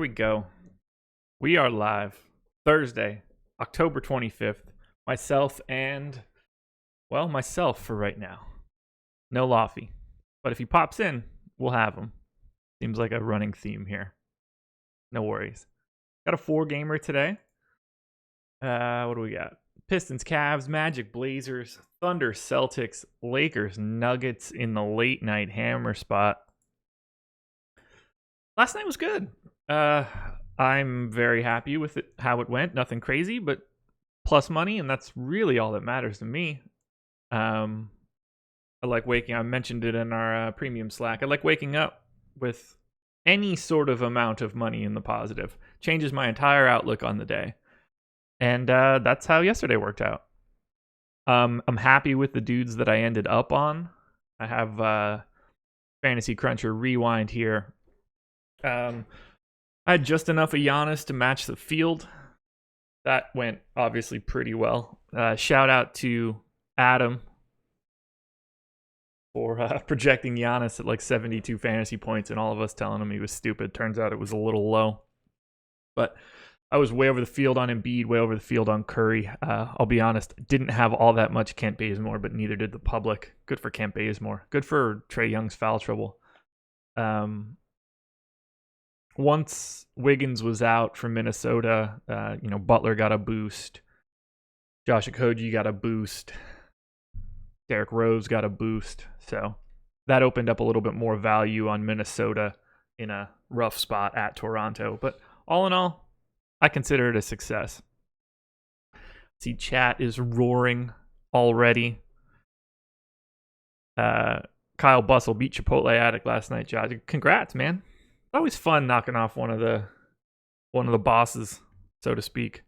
we go. We are live. Thursday, October 25th. Myself for right now. No Laffy. But if he pops in, we'll have him. Seems like a running theme here. No worries. Got a 4-gamer today. What do we got? Pistons, Cavs, Magic, Blazers, Thunder, Celtics, Lakers, Nuggets in the late night hammer spot. Last night was good. I'm very happy with it, how it went. Nothing crazy, but plus money, and that's really all that matters to me. I like waking. I mentioned it in our premium Slack. I like waking up with any sort of amount of money in the positive. Changes my entire outlook on the day, and that's how yesterday worked out. I'm happy with the dudes that I ended up on. I have Fantasy Cruncher Rewind here. I had just enough of Giannis to match the field. That went obviously pretty well. Shout out to Adam for projecting Giannis at like 72 fantasy points and all of us telling him he was stupid. Turns out it was a little low. But I was way over the field on Embiid, way over the field on Curry. I'll be honest, didn't have all that much Kent Bazemore, but neither did the public. Good for Kent Bazemore. Good for Trae Young's foul trouble. Once Wiggins was out from Minnesota, Butler got a boost. Josh Okogie got a boost. Derrick Rose got a boost. So that opened up a little bit more value on Minnesota in a rough spot at Toronto. But all in all, I consider it a success. See, chat is roaring already. Kyle Bustle beat Chipotle Addict last night, Josh. Congrats, man. It's always fun knocking off one of the bosses, so to speak.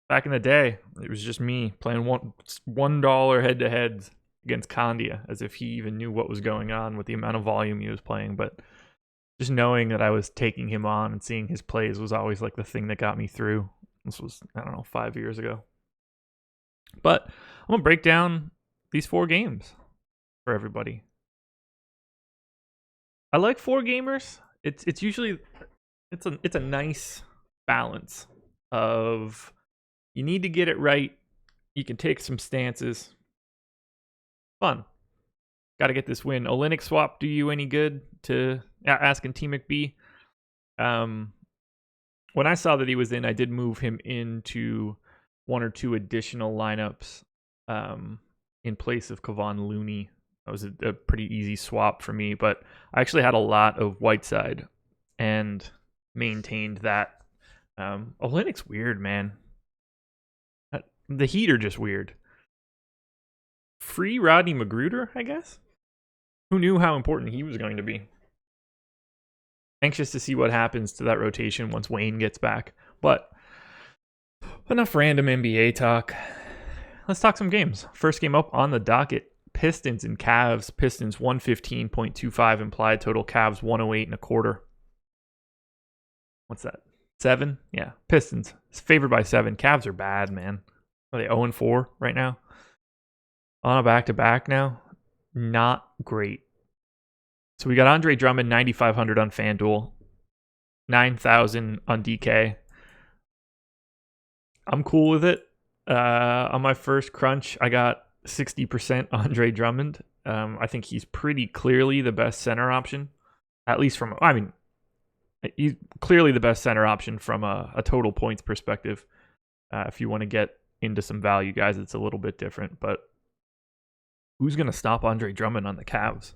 Back in the day, it was just me playing $1 head-to-heads against Kandia, as if he even knew what was going on with the amount of volume he was playing. But just knowing that I was taking him on and seeing his plays was always like the thing that got me through. This was, 5 years ago. But I'm going to break down these 4 games for everybody. I like 4-gamers. It's usually it's a nice balance of you need to get it right. You can take some stances. Fun. Got to get this win. Olynyk swap do you any good? To asking T McB. When I saw that he was in, I did move him into 1 or 2 additional lineups in place of Kevon Looney. That was a pretty easy swap for me, but I actually had a lot of Whiteside and maintained that. Olynyk's weird, man. The Heat are just weird. Free Rodney Magruder, I guess? Who knew how important he was going to be? Anxious to see what happens to that rotation once Wayne gets back. But enough random NBA talk. Let's talk some games. First game up on the docket. Pistons and Cavs. Pistons 115.25 implied total. Cavs 108.25. What's that? 7? Yeah. Pistons. It's favored by 7. Cavs are bad, man. Are they 0-4 right now? On a back-to-back now? Not great. So we got Andre Drummond 9,500 on FanDuel. 9,000 on DK. I'm cool with it. On my first crunch, I got 60% Andre Drummond. I think he's pretty clearly the best center option, at least he's clearly the best center option from a total points perspective. If you want to get into some value, guys, it's a little bit different. But who's going to stop Andre Drummond on the Cavs?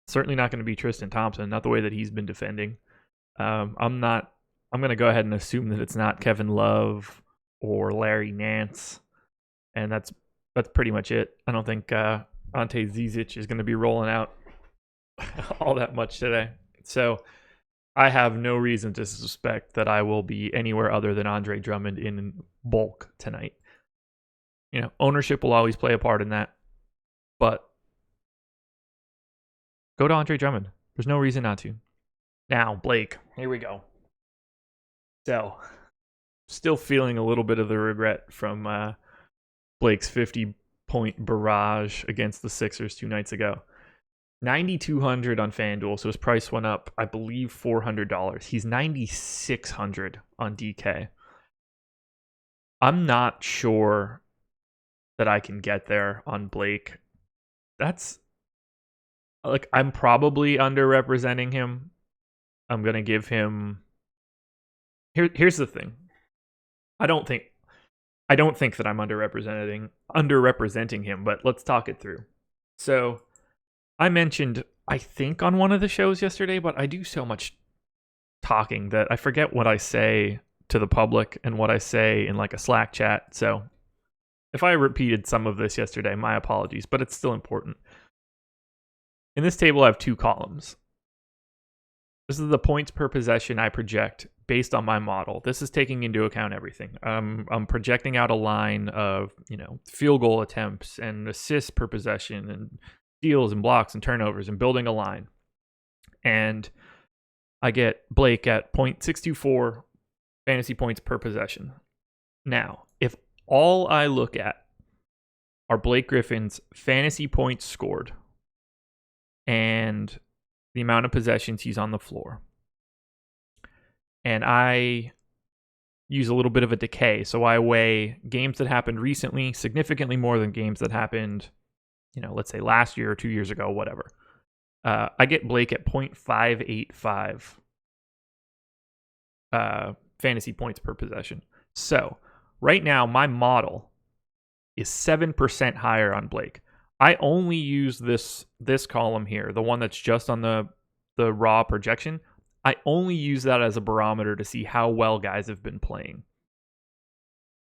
Certainly not going to be Tristan Thompson, not the way that he's been defending. I'm going to go ahead and assume that it's not Kevin Love or Larry Nance. And that's pretty much it. I don't think Ante Zizic is going to be rolling out all that much today. So I have no reason to suspect that I will be anywhere other than Andre Drummond in bulk tonight. Ownership will always play a part in that. But go to Andre Drummond. There's no reason not to. Now, Blake. Here we go. So, still feeling a little bit of the regret from Blake's 50-point barrage against the Sixers 2 nights ago. $9,200 on FanDuel, so his price went up, I believe, $400. He's $9,600 on DK. I'm not sure that I can get there on Blake. That's like, I'm probably underrepresenting him. I'm gonna give him. Here's the thing. I don't think that I'm underrepresenting him, but let's talk it through. So I mentioned, I think on one of the shows yesterday, but I do so much talking that I forget what I say to the public and what I say in like a Slack chat. So if I repeated some of this yesterday, my apologies, but it's still important. In this table, I have two columns. This is the points per possession I project based on my model. This is taking into account everything. I'm projecting out a line of, field goal attempts and assists per possession and steals and blocks and turnovers and building a line. And I get Blake at 0.624 fantasy points per possession. Now, if all I look at are Blake Griffin's fantasy points scored and the amount of possessions he's on the floor, and I use a little bit of a decay, so I weigh games that happened recently significantly more than games that happened, let's say last year or 2 years ago, whatever. I get Blake at 0.585 fantasy points per possession. So right now, my model is 7% higher on Blake. I only use this column here, the one that's just on the raw projection. I only use that as a barometer to see how well guys have been playing.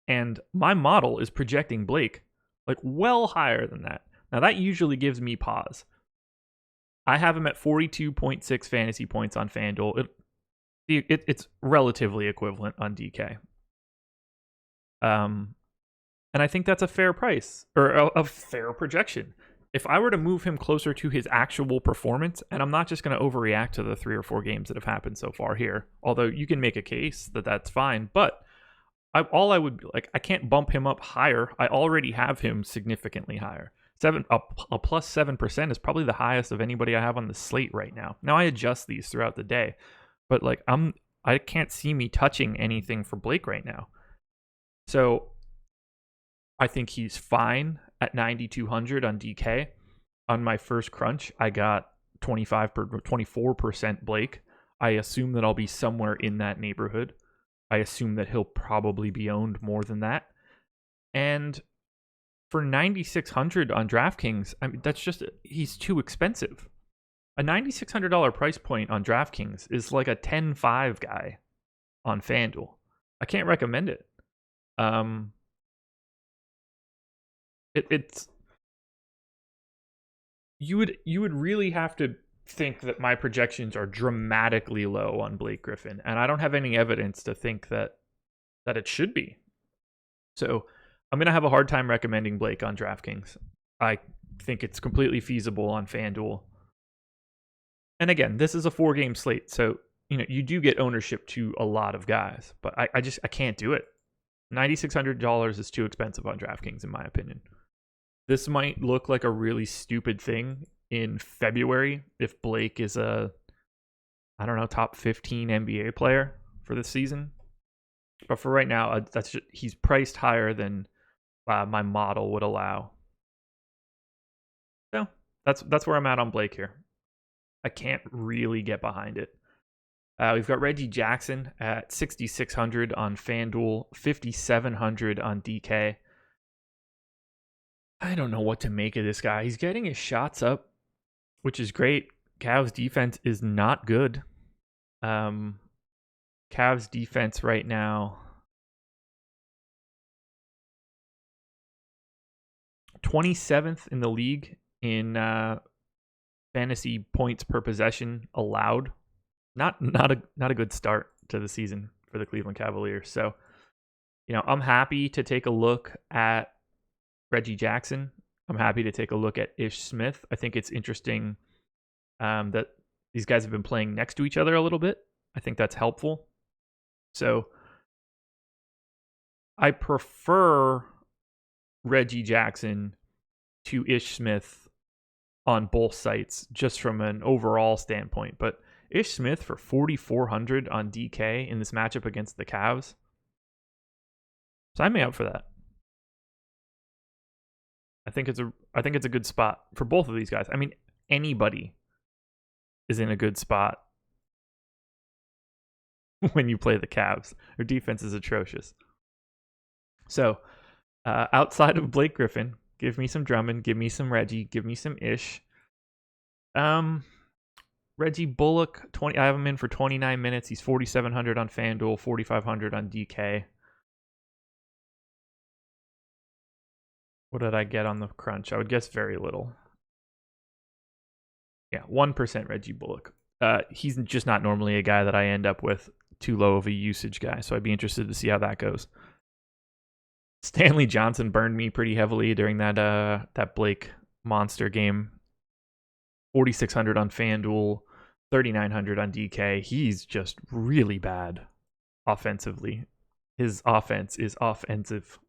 And my model is projecting Blake like well higher than that. Now that usually gives me pause. I have him at 42.6 fantasy points on FanDuel. It's relatively equivalent on DK. And I think that's a fair price, or a fair projection. If I were to move him closer to his actual performance, and I'm not just going to overreact to the 3 or 4 games that have happened so far here, although you can make a case that that's fine, but I can't bump him up higher. I already have him significantly higher. A plus 7% is probably the highest of anybody I have on the slate right now. Now I adjust these throughout the day, but I can't see me touching anything for Blake right now. So I think he's fine at 9,200 on DK. On my first crunch, I got 24% Blake. I assume that I'll be somewhere in that neighborhood. I assume that he'll probably be owned more than that. And for 9,600 on DraftKings, I mean, he's too expensive. A $9,600 price point on DraftKings is like a 10-5 guy on FanDuel. I can't recommend it. It's you would really have to think that my projections are dramatically low on Blake Griffin, and I don't have any evidence to think that it should be. So I'm gonna have a hard time recommending Blake on DraftKings. I think it's completely feasible on FanDuel. And again, this is a 4-game slate, so you do get ownership to a lot of guys, but I can't do it. $9,600 is too expensive on DraftKings, in my opinion. This might look like a really stupid thing in February if Blake is a, top 15 NBA player for this season. But for right now, he's priced higher than my model would allow. So that's where I'm at on Blake here. I can't really get behind it. We've got Reggie Jackson at 6,600 on FanDuel, 5,700 on DK. I don't know what to make of this guy. He's getting his shots up, which is great. Cavs defense is not good. Cavs defense right now, 27th in the league in fantasy points per possession allowed. Not a good start to the season for the Cleveland Cavaliers. So, I'm happy to take a look at Reggie Jackson. I'm happy to take a look at Ish Smith. I think it's interesting that these guys have been playing next to each other a little bit. I think that's helpful. So I prefer Reggie Jackson to Ish Smith on both sites just from an overall standpoint. But Ish Smith for 4,400 on DK in this matchup against the Cavs. Sign me up for that. I think it's a good spot for both of these guys. I mean, anybody is in a good spot when you play the Cavs. Their defense is atrocious. So, outside of Blake Griffin, give me some Drummond, give me some Reggie, give me some Ish. Reggie Bullock, I have him in for 29 minutes. He's 4,700 on FanDuel, 4,500 on DK. What did I get on the crunch? I would guess very little. Yeah, 1% Reggie Bullock. He's just not normally a guy that I end up with too low of a usage guy, so I'd be interested to see how that goes. Stanley Johnson burned me pretty heavily during that Blake monster game. 4,600 on FanDuel, 3,900 on DK. He's just really bad offensively. His offense is offensive.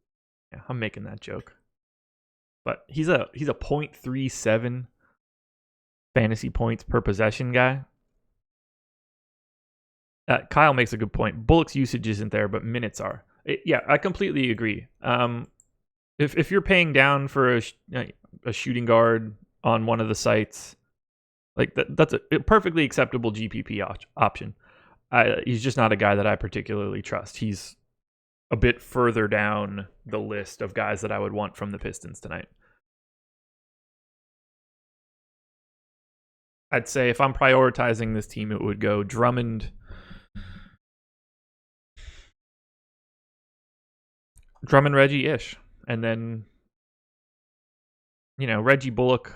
Yeah, I'm making that joke. But he's a 0.37 fantasy points per possession guy. Kyle makes a good point. Bullock's usage isn't there, but minutes are. Yeah, I completely agree. If you're paying down for a shooting guard on one of the sites, like that's a perfectly acceptable GPP option. He's just not a guy that I particularly trust. He's a bit further down the list of guys that I would want from the Pistons tonight. I'd say if I'm prioritizing this team, it would go Drummond, Reggie, Ish, and then Reggie Bullock.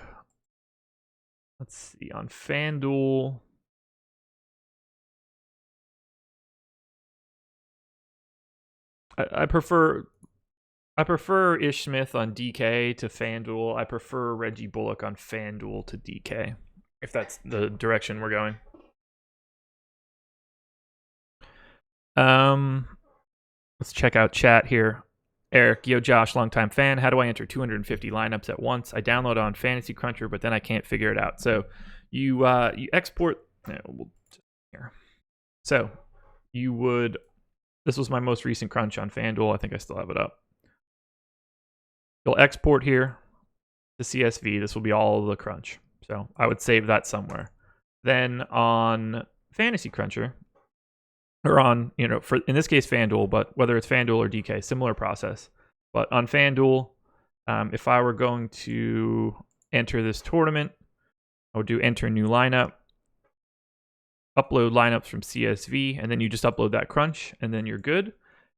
Let's see on FanDuel. I prefer Ish Smith on DK to FanDuel. I prefer Reggie Bullock on FanDuel to DK, if that's the direction we're going. Let's check out chat here. Eric, yo Josh, longtime fan. How do I enter 250 lineups at once? I download on Fantasy Cruncher, but then I can't figure it out. So you export. Here. So you would. This was my most recent crunch on FanDuel. I think I still have it up. You'll export here to CSV. This will be all of the crunch. So I would save that somewhere. Then on Fantasy Cruncher, or on, for in this case FanDuel, but whether it's FanDuel or DK, similar process. But on FanDuel, if I were going to enter this tournament, I would do enter new lineup, upload lineups from CSV, and then you just upload that crunch, and then you're good.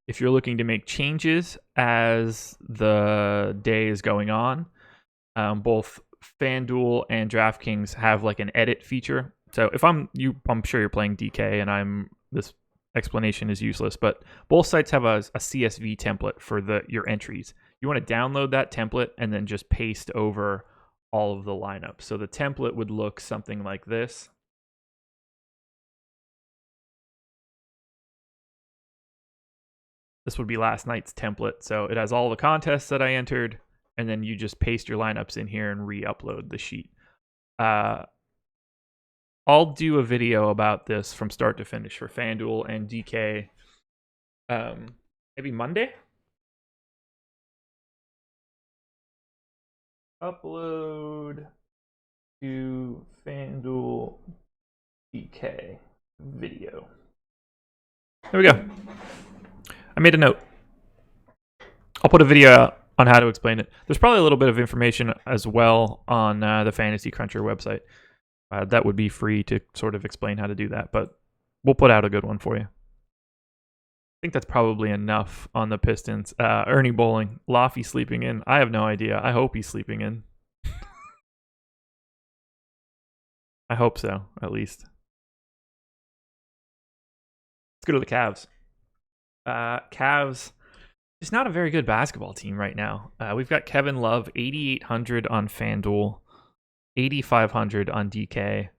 If you're looking to make changes as the day is going on, both FanDuel and DraftKings have like an edit feature. So if I'm sure you're playing DK, and this explanation is useless, but both sites have a CSV template for your entries. You want to download that template and then just paste over all of the lineups. So the template would look something like this. This would be last night's template. So it has all the contests that I entered, and then you just paste your lineups in here and re-upload the sheet. I'll do a video about this from start to finish for FanDuel and DK. Maybe Monday? Upload to FanDuel DK video. There we go. I made a note. I'll put a video out on how to explain it. There's probably a little bit of information as well on the Fantasy Cruncher website. That would be free to sort of explain how to do that, but we'll put out a good one for you. I think that's probably enough on the Pistons. Ernie Bowling, Laffy sleeping in. I have no idea. I hope he's sleeping in. I hope so, at least. Let's go to the Cavs. Cavs is not a very good basketball team right now. We've got Kevin Love, 8,800 on FanDuel, 8,500 on DK.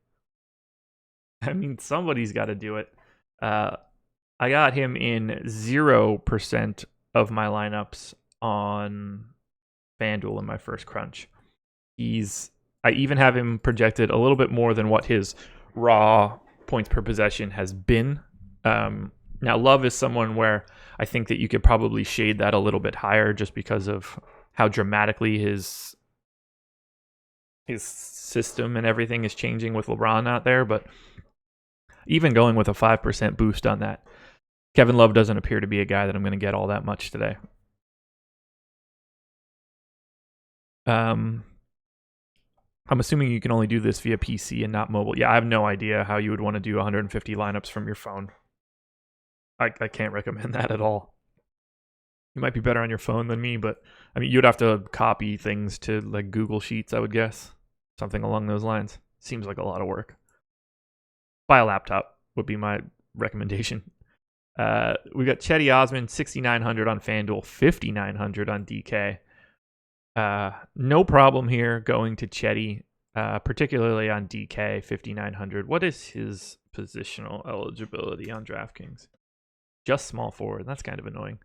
I mean, somebody's got to do it. I got him in 0% of my lineups on FanDuel in my first crunch. He's I even have him projected a little bit more than what his raw points per possession has been. Now, Love is someone where I think that you could probably shade that a little bit higher just because of how dramatically his system and everything is changing with LeBron out there. But even going with a 5% boost on that, Kevin Love doesn't appear to be a guy that I'm going to get all that much today. I'm assuming you can only do this via PC and not mobile. Yeah, I have no idea how you would want to do 150 lineups from your phone. I can't recommend that at all. You might be better on your phone than me, but I mean, you'd have to copy things to like Google Sheets, I would guess. Something along those lines. Seems like a lot of work. Buy a laptop would be my recommendation. We got Cedi Osman, 6,900 on FanDuel, 5,900 on DK. No problem here going to Cedi, particularly on DK, 5,900. What is his positional eligibility on DraftKings? Just small forward. That's kind of annoying.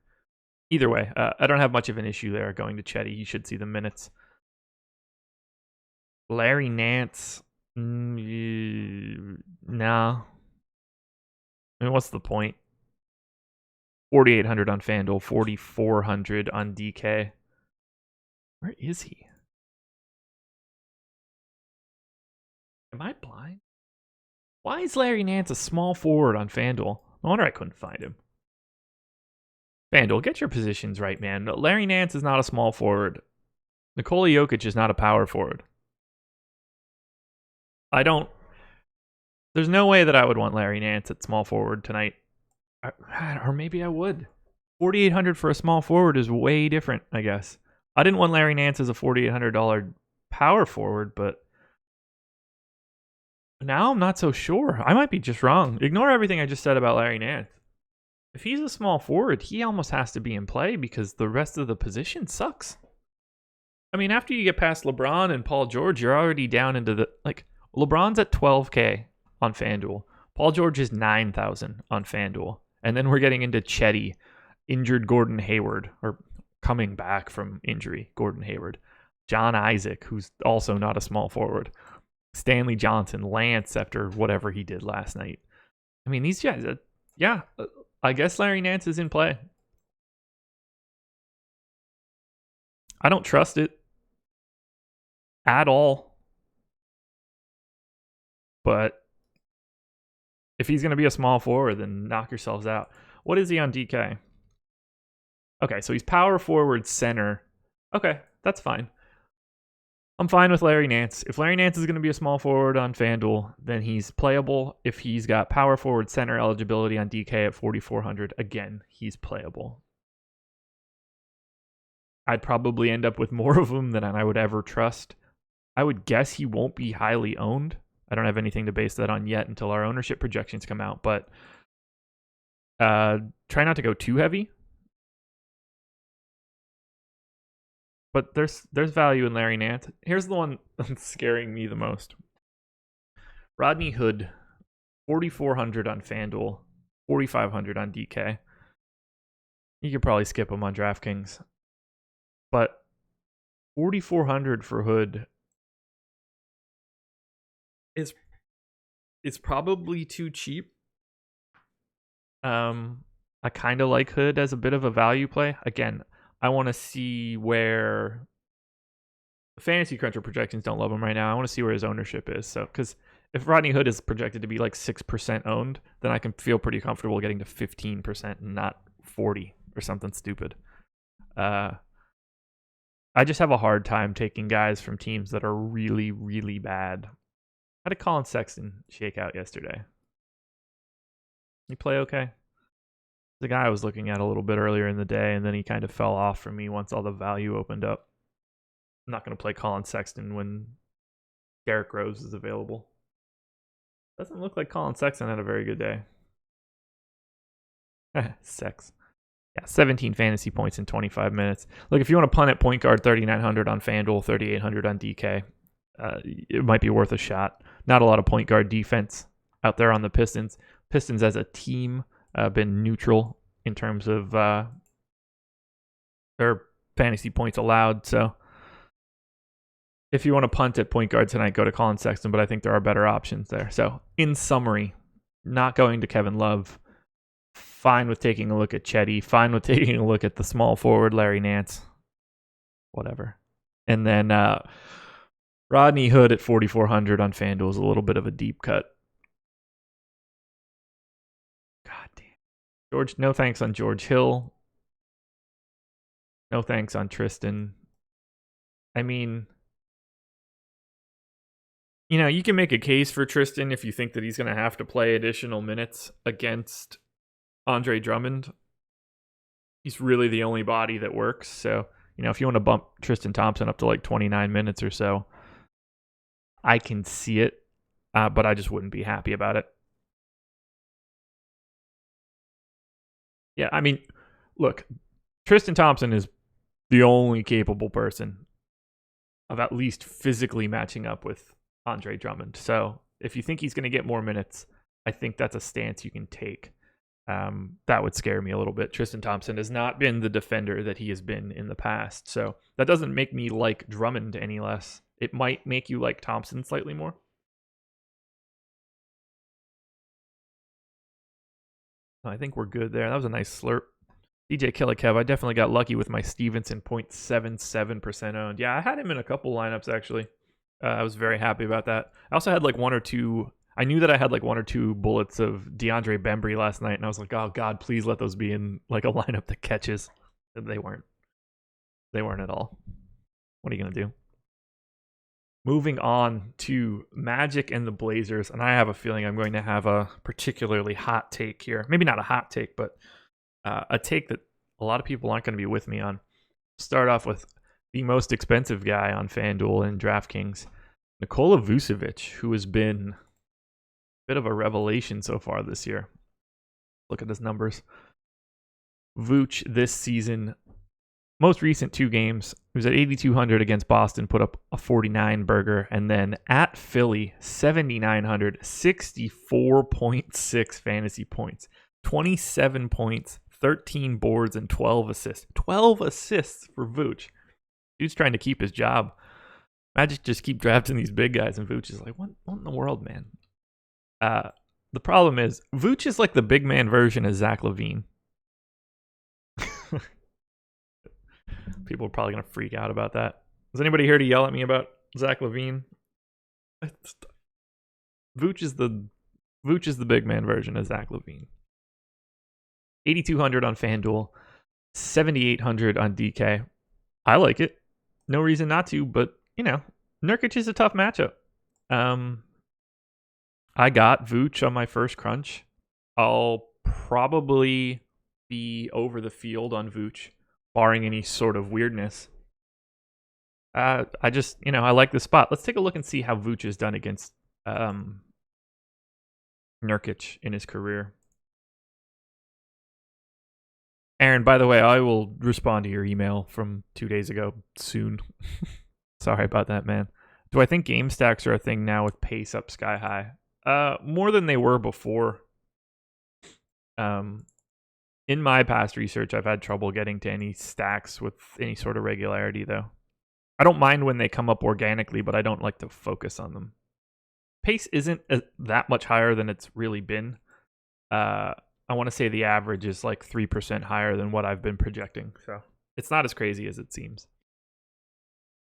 Either way, I don't have much of an issue there going to Cedi. You should see the minutes. Larry Nance. No. I mean, what's the point? 4,800 on FanDuel, 4,400 on DK. Where is he? Am I blind? Why is Larry Nance a small forward on FanDuel? No wonder I couldn't find him. FanDuel, get your positions right, man. Larry Nance is not a small forward. Nikola Jokic is not a power forward. There's no way that I would want Larry Nance at small forward tonight. Or maybe I would. 4,800 for a small forward is way different, I guess. I didn't want Larry Nance as a $4,800 power forward, but now I'm not so sure. I might be just wrong. Ignore everything I just said about Larry Nance. If he's a small forward, he almost has to be in play because the rest of the position sucks. I mean, after you get past LeBron and Paul George, you're already down into the... Like, LeBron's at 12K on FanDuel. Paul George is 9,000 on FanDuel. And then we're getting into Cedi, injured Gordon Hayward, or coming back from injury, Gordon Hayward. John Isaac, who's also not a small forward. Stanley Johnson, Lance, after whatever he did last night. I mean, these guys, I guess Larry Nance is in play. I don't trust it at all. But if he's going to be a small forward, then knock yourselves out. What is he on DK? Okay, so he's power forward center. Okay, that's fine. I'm fine with Larry Nance. If Larry Nance is going to be a small forward on FanDuel, then he's playable. If he's got power forward center eligibility on DK at 4,400, again, he's playable. I'd probably end up with more of them than I would ever trust. I would guess he won't be highly owned. I don't have anything to base that on yet until our ownership projections come out, but try not to go too heavy. But there's value in Larry Nance. Here's the one that's scaring me the most. Rodney Hood, 4,400 on FanDuel, 4,500 on DK. You could probably skip him on DraftKings. But 4,400 for Hood is probably too cheap. I kind of like Hood as a bit of a value play. Again, I want to see where Fantasy Cruncher projections don't love him right now. I want to see where his ownership is. So, because if Rodney Hood is projected to be like 6% owned, then I can feel pretty comfortable getting to 15% and not 40 or something stupid. I just have a hard time taking guys from teams that are really, really bad. How did Colin Sexton shake out yesterday? He play okay? The guy I was looking at a little bit earlier in the day, and then he kind of fell off for me once all the value opened up. I'm not going to play Colin Sexton when Derrick Rose is available. Doesn't look like Colin Sexton had a very good day. Sex. Yeah, 17 fantasy points in 25 minutes. Look, if you want to punt at point guard, 3,900 on FanDuel, 3,800 on DK, it might be worth a shot. Not a lot of point guard defense out there on the Pistons. Pistons as a team been neutral in terms of their fantasy points allowed. So if you want to punt at point guard tonight, go to Colin Sexton, but I think there are better options there. So, in summary, not going to Kevin Love. Fine with taking a look at Chetty. Fine with taking a look at the small forward, Larry Nance. Whatever. And then Rodney Hood at 4,400 on FanDuel is a little bit of a deep cut. God damn. No thanks on George Hill. No thanks on Tristan. I mean, you can make a case for Tristan if you think that he's going to have to play additional minutes against Andre Drummond. He's really the only body that works. So, if you want to bump Tristan Thompson up to like 29 minutes or so, I can see it, but I just wouldn't be happy about it. Yeah, I mean, look, Tristan Thompson is the only capable person of at least physically matching up with Andre Drummond. So if you think he's going to get more minutes, I think that's a stance you can take. That would scare me a little bit. Tristan Thompson has not been the defender that he has been in the past. So that doesn't make me like Drummond any less. It might make you like Thompson slightly more. I think we're good there. That was a nice slurp. DJ Killikev, I definitely got lucky with my Stevenson 0.77% owned. Yeah, I had him in a couple lineups, actually. I was very happy about that. I also had like one or two. I knew that I had like one or two bullets of DeAndre Bembry last night, and I was like, oh, God, please let those be in like a lineup that catches. They weren't. They weren't at all. What are you going to do? Moving on to Magic and the Blazers, and I have a feeling I'm going to have a particularly hot take here. Maybe not a hot take, but a take that a lot of people aren't going to be with me on. Start off with the most expensive guy on FanDuel and DraftKings, Nikola Vucevic, who has been a bit of a revelation so far this year. Look at his numbers. Vooch this season, most recent 2 games, he was at 8,200 against Boston, put up a 49 burger, and then at Philly, 7,900, 64.6 fantasy points, 27 points, 13 boards, and 12 assists. 12 assists for Vooch. Dude's trying to keep his job. Magic just keep drafting these big guys, and Vooch is like, what in the world, man? The problem is, Vooch is like the big man version of Zach LaVine. People are probably going to freak out about that. Is anybody here to yell at me about Zach LaVine? Vooch is the big man version of Zach LaVine. 8,200 on FanDuel, 7,800 on DK. I like it. No reason not to, but, Nurkic is a tough matchup. I got Vooch on my first crunch. I'll probably be over the field on Vooch, barring any sort of weirdness. I just, I like the spot. Let's take a look and see how Vooch has done against Nurkic in his career. Aaron, by the way, I will respond to your email from 2 days ago soon. Sorry about that, man. Do I think game stacks are a thing now with pace up sky high? More than they were before. In my past research, I've had trouble getting to any stacks with any sort of regularity, though. I don't mind when they come up organically, but I don't like to focus on them. Pace isn't that much higher than it's really been. I want to say the average is like 3% higher than what I've been projecting. So it's not as crazy as it seems.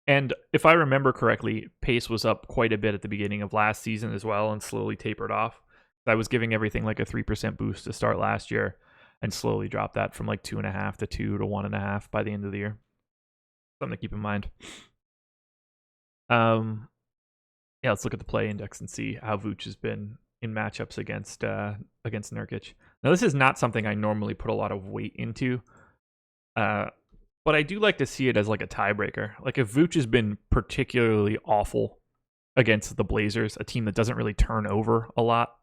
And if I remember correctly, pace was up quite a bit at the beginning of last season as well and slowly tapered off. I was giving everything like a 3% boost to start last year and slowly dropped that from like 2.5 to 2 to 1.5 by the end of the year. Something to keep in mind. Yeah, let's look at the play index and see how Vooch has been in matchups against Nurkic. Now, this is not something I normally put a lot of weight into, but I do like to see it as like a tiebreaker. Like if Vooch has been particularly awful against the Blazers, a team that doesn't really turn over a lot,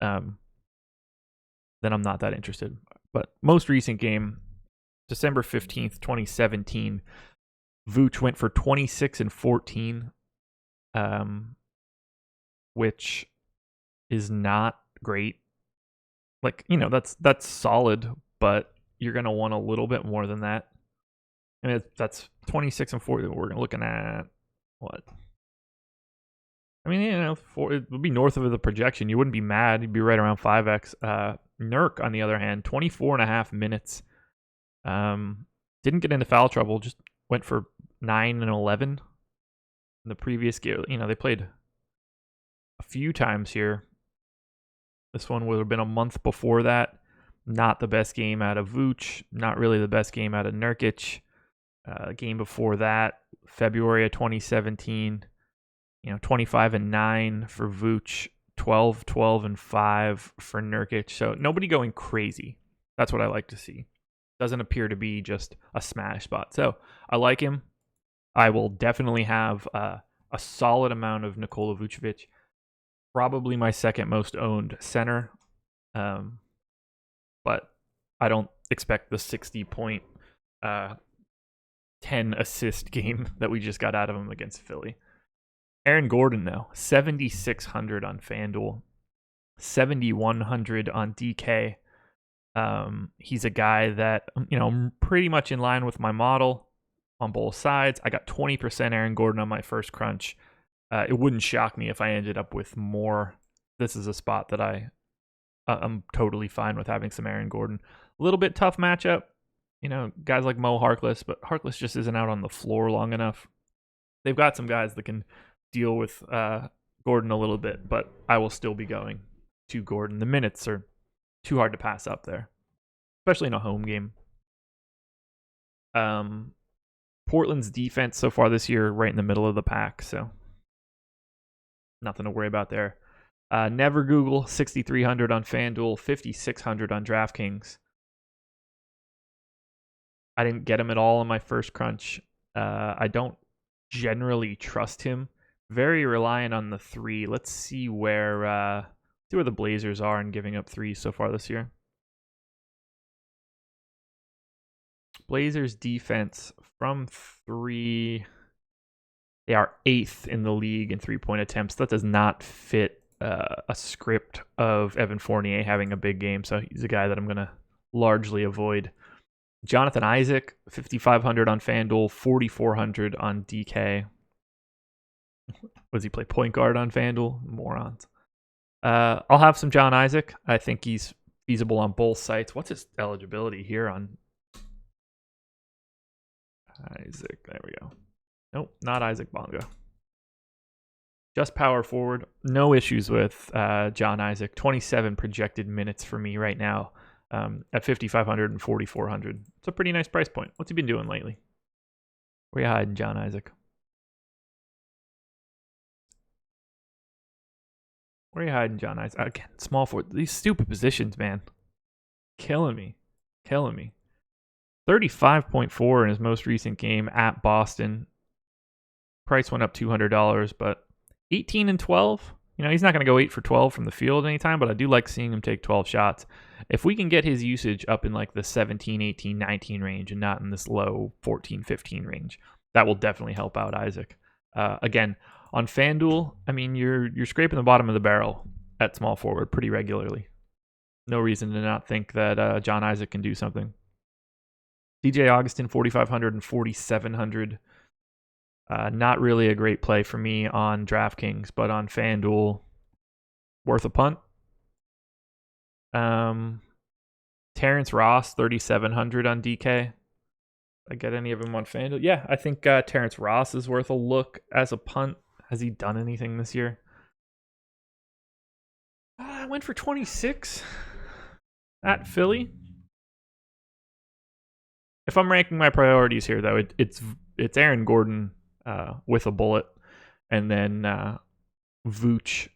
then I'm not that interested. But most recent game, December 15th, 2017, Vooch went for 26 and 14, which is not great. Like, that's solid, but you're going to want a little bit more than that. I mean, that's 26 and 14. We're looking at what? I mean, it would be north of the projection. You wouldn't be mad. You'd be right around 5x. Nurk, on the other hand, 24.5 minutes. Didn't get into foul trouble. Just went for 9 and 11 in the previous game. They played a few times here. This one would have been a month before that. Not the best game out of Vooch. Not really the best game out of Nurkic. Game before that, February of 2017. 25 and 9 for Vooch, 12 and 5 for Nurkic. So nobody going crazy. That's what I like to see. Doesn't appear to be just a smash spot. So I like him. I will definitely have a solid amount of Nikola Vucevic. Probably my second most owned center. But I don't expect the 60-point 10 assist game that we just got out of him against Philly. Aaron Gordon, though, 7,600 on FanDuel, 7,100 on DK. He's a guy that, pretty much in line with my model on both sides. I got 20% Aaron Gordon on my first crunch. It wouldn't shock me if I ended up with more. This is a spot that I'm totally fine with having some Aaron Gordon. A little bit tough matchup. Guys like Mo Harkless, but Harkless just isn't out on the floor long enough. They've got some guys that can deal with Gordon a little bit, but I will still be going to Gordon. The minutes are too hard to pass up there, especially in a home game. Portland's defense so far this year, right in the middle of the pack, so nothing to worry about there. Never Google, 6,300 on FanDuel, 5,600 on DraftKings. I didn't get him at all in my first crunch. I don't generally trust him. Very reliant on the 3. Let's see where the Blazers are in giving up 3s so far this year. Blazers defense from 3. They are 8th in the league in 3-point attempts. That does not fit a script of Evan Fournier having a big game, so he's a guy that I'm going to largely avoid. Jonathan Isaac, 5,500 on FanDuel, 4,400 on DK. Does he play point guard on FanDuel? Morons. I'll have some John Isaac. I think he's feasible on both sites. What's his eligibility here on Isaac? There we go. Nope, not Isaac Bonga. Just power forward. No issues with John Isaac. 27 projected minutes for me right now at 5,500 and 4,400. It's a pretty nice price point. What's he been doing lately? Where you hiding, John Isaac? Where are you hiding, John Isaac? Again, small forward. These stupid positions, man. Killing me. 35.4 in his most recent game at Boston. Price went up $200, but 18 and 12. He's not going to go 8 for 12 from the field anytime, but I do like seeing him take 12 shots. If we can get his usage up in like the 17, 18, 19 range and not in this low 14, 15 range, that will definitely help out Isaac. Again, on FanDuel, I mean, you're scraping the bottom of the barrel at small forward pretty regularly. No reason to not think that John Isaac can do something. DJ Augustin, 4,500 and 4,700. Not really a great play for me on DraftKings, but on FanDuel, worth a punt. Terrence Ross, 3,700 on DK. I get any of them on FanDuel? Yeah, I think Terrence Ross is worth a look as a punt. Has he done anything this year? I went for 26 at Philly. If I'm ranking my priorities here, though, it's Aaron Gordon with a bullet, and then Vooch,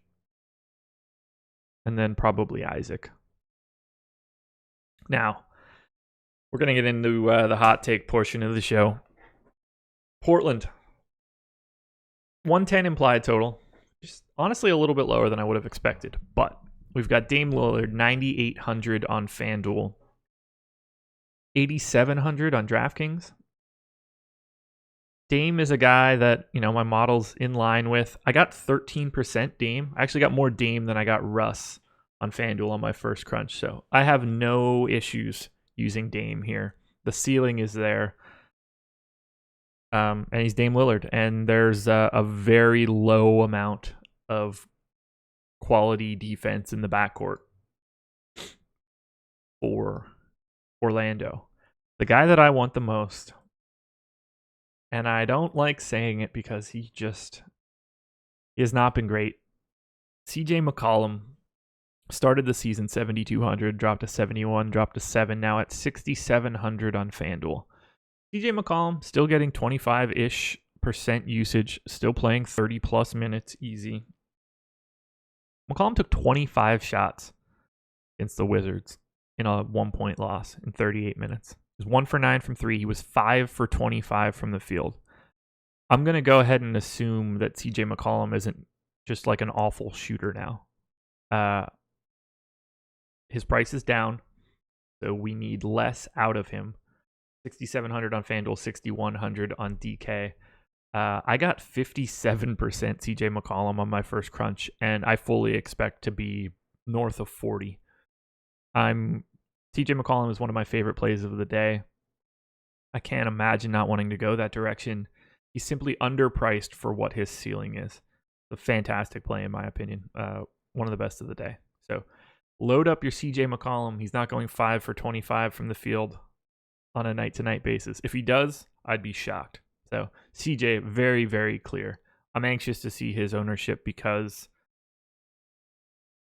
and then probably Isaac. Now, we're going to get into the hot take portion of the show. Portland, 110 implied total. Just honestly a little bit lower than I would have expected. But we've got Dame Lillard, 9,800 on FanDuel, 8,700 on DraftKings. Dame is a guy that, my model's in line with. I got 13% Dame. I actually got more Dame than I got Russ on FanDuel on my first crunch. So I have no issues using Dame here. The ceiling is there. And he's Dame Lillard. And there's a very low amount of quality defense in the backcourt for Orlando. The guy that I want the most, and I don't like saying it because he has not been great. CJ McCollum started the season 7,200, dropped to 71, dropped to 7, now at 6,700 on FanDuel. CJ McCollum still getting 25-ish% usage, still playing 30-plus minutes easy. McCollum took 25 shots against the Wizards in a 1-point loss in 38 minutes. He was 1 for 9 from 3. He was 5 for 25 from the field. I'm going to go ahead and assume that CJ McCollum isn't just like an awful shooter now. His price is down, so we need less out of him. 6,700 on FanDuel, 6,100 on DK. I got 57% CJ McCollum on my first crunch, and I fully expect to be north of 40. CJ McCollum is one of my favorite plays of the day. I can't imagine not wanting to go that direction. He's simply underpriced for what his ceiling is. A fantastic play, in my opinion. One of the best of the day. So load up your CJ McCollum. He's not going 5 for 25 from the field on a night-to-night basis. If he does, I'd be shocked. So CJ, very, very clear. I'm anxious to see his ownership because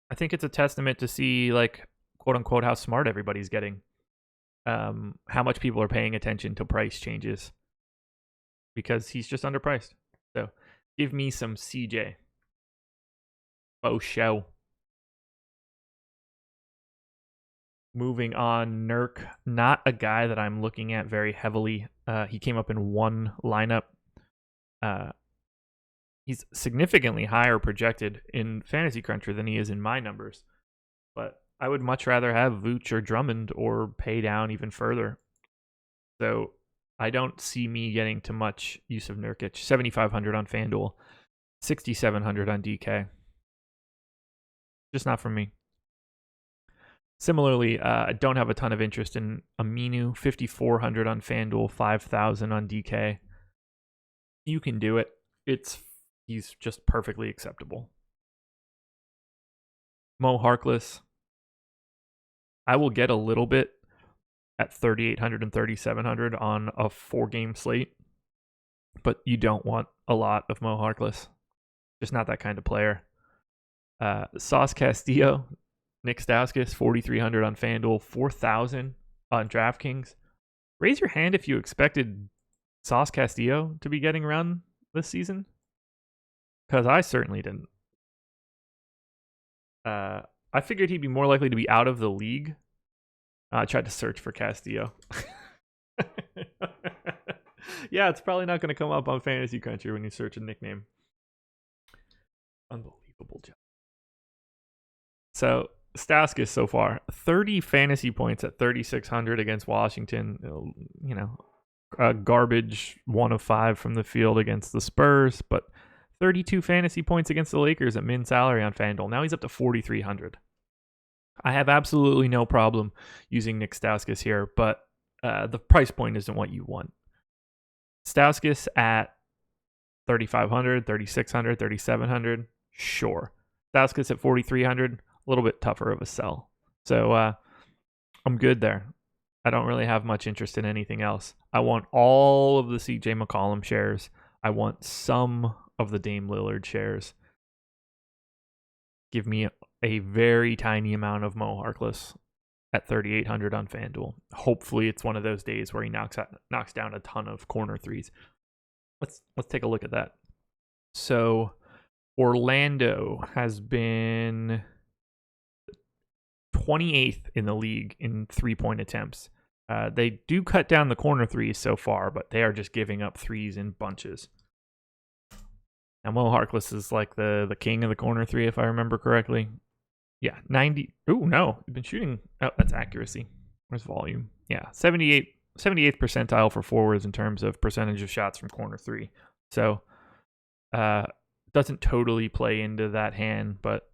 I think it's a testament to see, like, quote-unquote, how smart everybody's getting. How much people are paying attention to price changes because he's just underpriced. So give me some CJ. Oh, show. Moving on, Nurk, not a guy that I'm looking at very heavily. He came up in one lineup. He's significantly higher projected in Fantasy Cruncher than he is in my numbers. But I would much rather have Vooch or Drummond or pay down even further. So I don't see me getting to much use of Nurkic. 7,500 on FanDuel, 6,700 on DK. Just not for me. Similarly, I don't have a ton of interest in Aminu, 5,400 on FanDuel, 5,000 on DK. You can do it. He's just perfectly acceptable. Mo Harkless, I will get a little bit at 3,800 and 3,700 on a 4-game slate, but you don't want a lot of Mo Harkless. Just not that kind of player. Sauce Castillo, Nick Stauskas, 4,300 on FanDuel, 4,000 on DraftKings. Raise your hand if you expected Sauce Castillo to be getting run this season, because I certainly didn't. I figured he'd be more likely to be out of the league. I tried to search for Castillo. Yeah, it's probably not going to come up on Fantasy Cruncher when you search a nickname. Unbelievable job. So Stauskas so far, 30 fantasy points at 3,600 against Washington. You know, a garbage 1 of 5 from the field against the Spurs, but 32 fantasy points against the Lakers at min salary on FanDuel. Now he's up to 4,300. I have absolutely no problem using Nick Stauskas here, but the price point isn't what you want. Stauskas at 3,500, 3,600, 3,700, sure. Stauskas at 4,300, a little bit tougher of a sell. So I'm good there. I don't really have much interest in anything else. I want all of the CJ McCollum shares. I want some of the Dame Lillard shares. Give me a very tiny amount of Mo Harkless at 3,800 on FanDuel. Hopefully it's one of those days where he knocks down a ton of corner threes. Let's take a look at that. So Orlando has been 28th in the league in 3-point attempts. They do cut down the corner threes so far, but they are just giving up threes in bunches. Now Mo Harkless is like the king of the corner three, if I remember correctly. Yeah, 90. Oh, no. You've been shooting. Oh, that's accuracy. Where's volume? Yeah, 78th percentile for forwards in terms of percentage of shots from corner three. So, doesn't totally play into that hand, but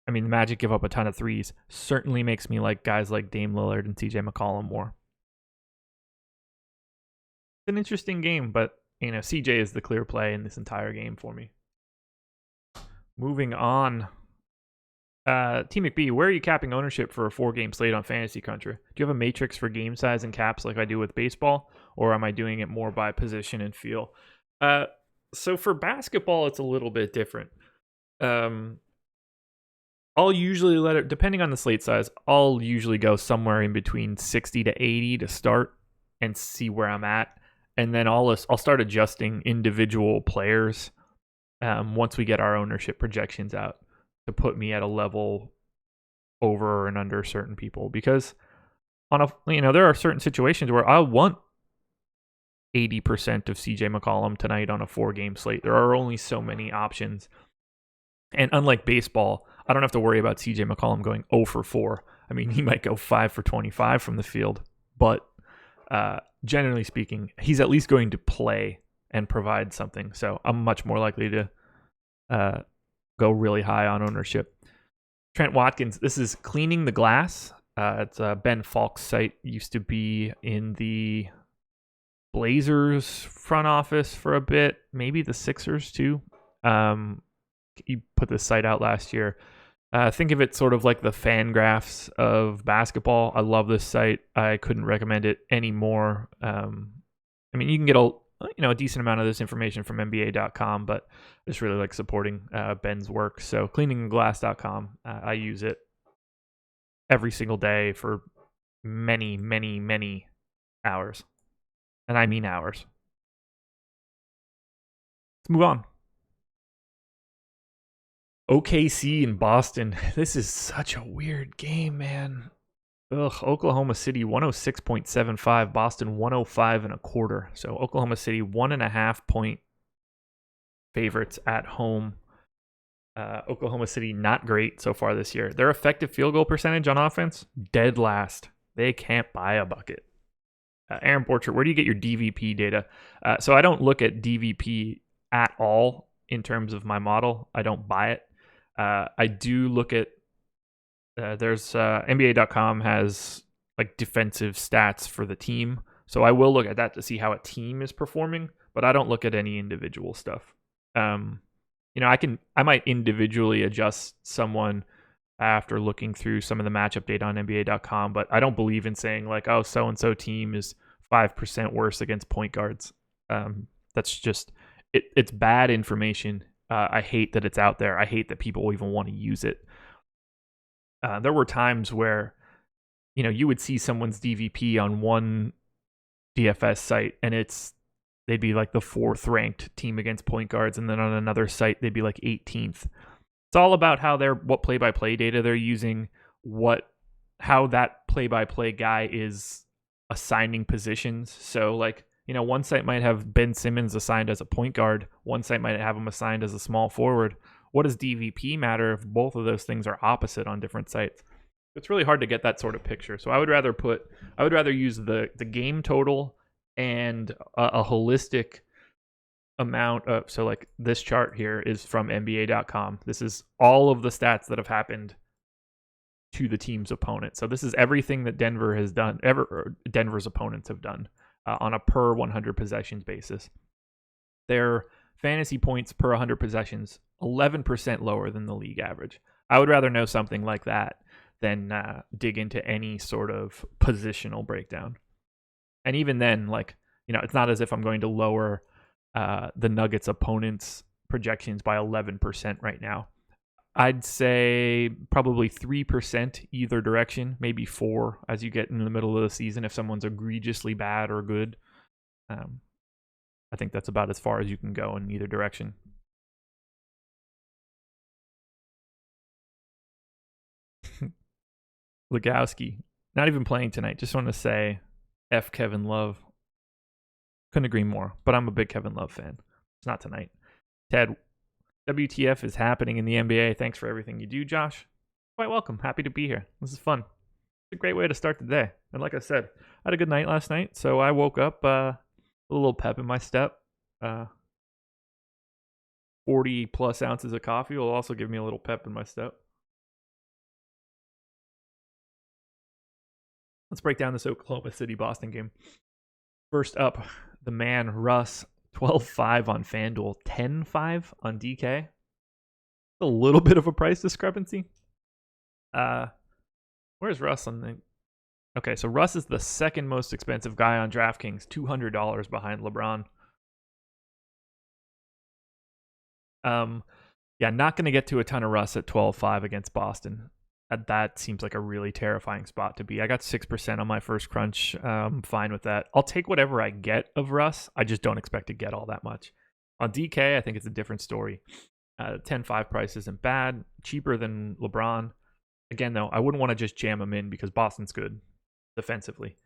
I mean, the Magic give up a ton of threes. Certainly makes me like guys like Dame Lillard and CJ McCollum more. an interesting game, but CJ is the clear play in this entire game for me. Moving on. T McBee, where are you capping ownership for a 4-game slate on Fantasy Cruncher? Do you have a matrix for game size and caps like I do with baseball, or am I doing it more by position and feel? So for basketball, it's a little bit different. I'll usually let it, depending on the slate size, I'll usually go somewhere in between 60 to 80 to start and see where I'm at. And then I'll start adjusting individual players once we get our ownership projections out to put me at a level over and under certain people. Because there are certain situations where I want 80% of CJ McCollum tonight on a 4-game slate. There are only so many options. And unlike baseball, I don't have to worry about CJ McCollum going 0 for 4. I mean, he might go 5 for 25 from the field, but generally speaking, he's at least going to play and provide something. So I'm much more likely to go really high on ownership. Trent Watkins, this is Cleaning the Glass. It's Ben Falk's site. Used to be in the Blazers front office for a bit, maybe the Sixers too. He put this site out last year. Think of it sort of like the Fangraphs of basketball. I love this site. I couldn't recommend it anymore. I mean, you can get a decent amount of this information from NBA.com, but I just really like supporting Ben's work. So cleaningtheglass.com, I use it every single day for many, many, many hours. And I mean hours. Let's move on. OKC in Boston. This is such a weird game, man. Oklahoma City 106.75, Boston 105.25. So Oklahoma City 1.5 point favorites at home. Oklahoma City not great so far this year. Their effective field goal percentage on offense, dead last. They can't buy a bucket. Aaron Borchert, where do you get your DVP data? So I don't look at DVP at all in terms of my model. I don't buy it. I do look at there's NBA.com has like defensive stats for the team. So I will look at that to see how a team is performing, but I don't look at any individual stuff. I might individually adjust someone after looking through some of the matchup data on NBA.com, but I don't believe in saying like, oh, so-and-so team is 5% worse against point guards. That's just, it's bad information. I hate that it's out there. I hate that people even want to use it. There were times where, you would see someone's DVP on one DFS site and they'd be like the 4th ranked team against point guards. And then on another site, they'd be like 18th. It's all about what play-by-play data they're using, how that play-by-play guy is assigning positions. So like, one site might have Ben Simmons assigned as a point guard. One site might have him assigned as a small forward. What does DVP matter if both of those things are opposite on different sites? It's really hard to get that sort of picture. So I would rather use the game total and a holistic amount of, so like this chart here is from NBA.com. This is all of the stats that have happened to the team's opponent. So this is everything that Denver has done, Denver's opponents have done. On a per 100 possessions basis. Their fantasy points per 100 possessions, 11% lower than the league average. I would rather know something like that than dig into any sort of positional breakdown. And even then, it's not as if I'm going to lower the Nuggets opponents' projections by 11% right now. I'd say probably 3% either direction, maybe 4% as you get in the middle of the season if someone's egregiously bad or good. I think that's about as far as you can go in either direction. Legowski, not even playing tonight. Just want to say F Kevin Love. Couldn't agree more, but I'm a big Kevin Love fan. It's not tonight. Ted, WTF is happening in the NBA. Thanks for everything you do, Josh. Quite welcome. Happy to be here. This is fun. It's a great way to start the day. And like I said, I had a good night last night, so I woke up a little pep in my step. 40 plus ounces of coffee will also give me a little pep in my step. Let's break down this Oklahoma City Boston game. First up, the man Russ, 12.5 on FanDuel, 10.5 on DK. A little bit of a price discrepancy. Where's Russ on the... Okay, so Russ is the second most expensive guy on DraftKings, $200 behind LeBron. Yeah, not going to get to a ton of Russ at 12.5 against Boston. That seems like a really terrifying spot to be. I got 6% on my first crunch. Fine with that. I'll take whatever I get of Russ. I just don't expect to get all that much. On DK, I think it's a different story. 10.5 price isn't bad. Cheaper than LeBron. Again, though, I wouldn't want to just jam him in because Boston's good defensively.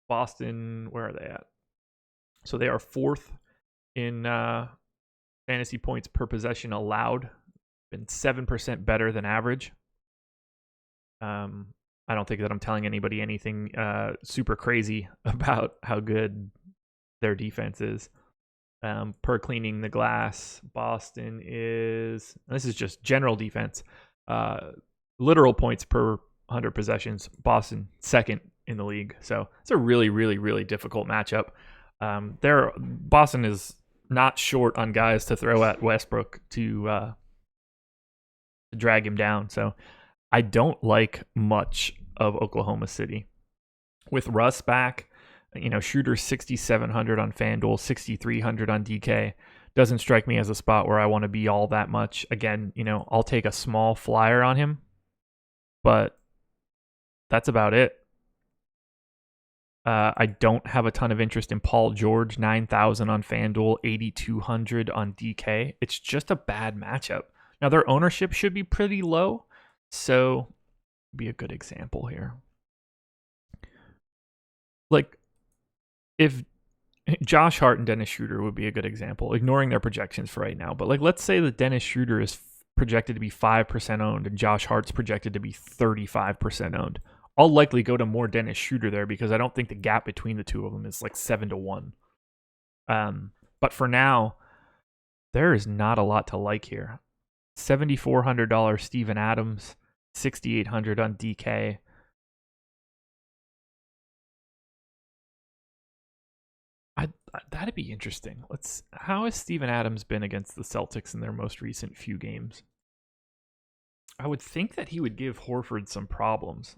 Boston, where are they at? So they are 4th in fantasy points per possession allowed. Been 7% better than average. I don't think that I'm telling anybody anything super crazy about how good their defense is. Per cleaning the glass, Boston is... This is just general defense. Literal points per 100 possessions. Boston, 2nd in the league. So it's a really, really, really difficult matchup. Boston is not short on guys to throw at Westbrook to drag him down. So I don't like much of Oklahoma City. With Russ back, Schroeder 6,700 on FanDuel, 6,300 on DK. Doesn't strike me as a spot where I want to be all that much. Again, I'll take a small flyer on him, but that's about it. I don't have a ton of interest in Paul George, 9,000 on FanDuel, 8,200 on DK. It's just a bad matchup. Now, their ownership should be pretty low, so be a good example here. Like, if Josh Hart and Dennis Schroeder would be a good example, ignoring their projections for right now. But let's say that Dennis Schroeder is projected to be 5% owned and Josh Hart's projected to be 35% owned. I'll likely go to more Dennis Schroeder there because I don't think the gap between the two of them is like 7-1. But for now, there is not a lot to like here. $7,400 Steven Adams, 6,800 on DK. That'd be interesting. How has Steven Adams been against the Celtics in their most recent few games? I would think that he would give Horford some problems.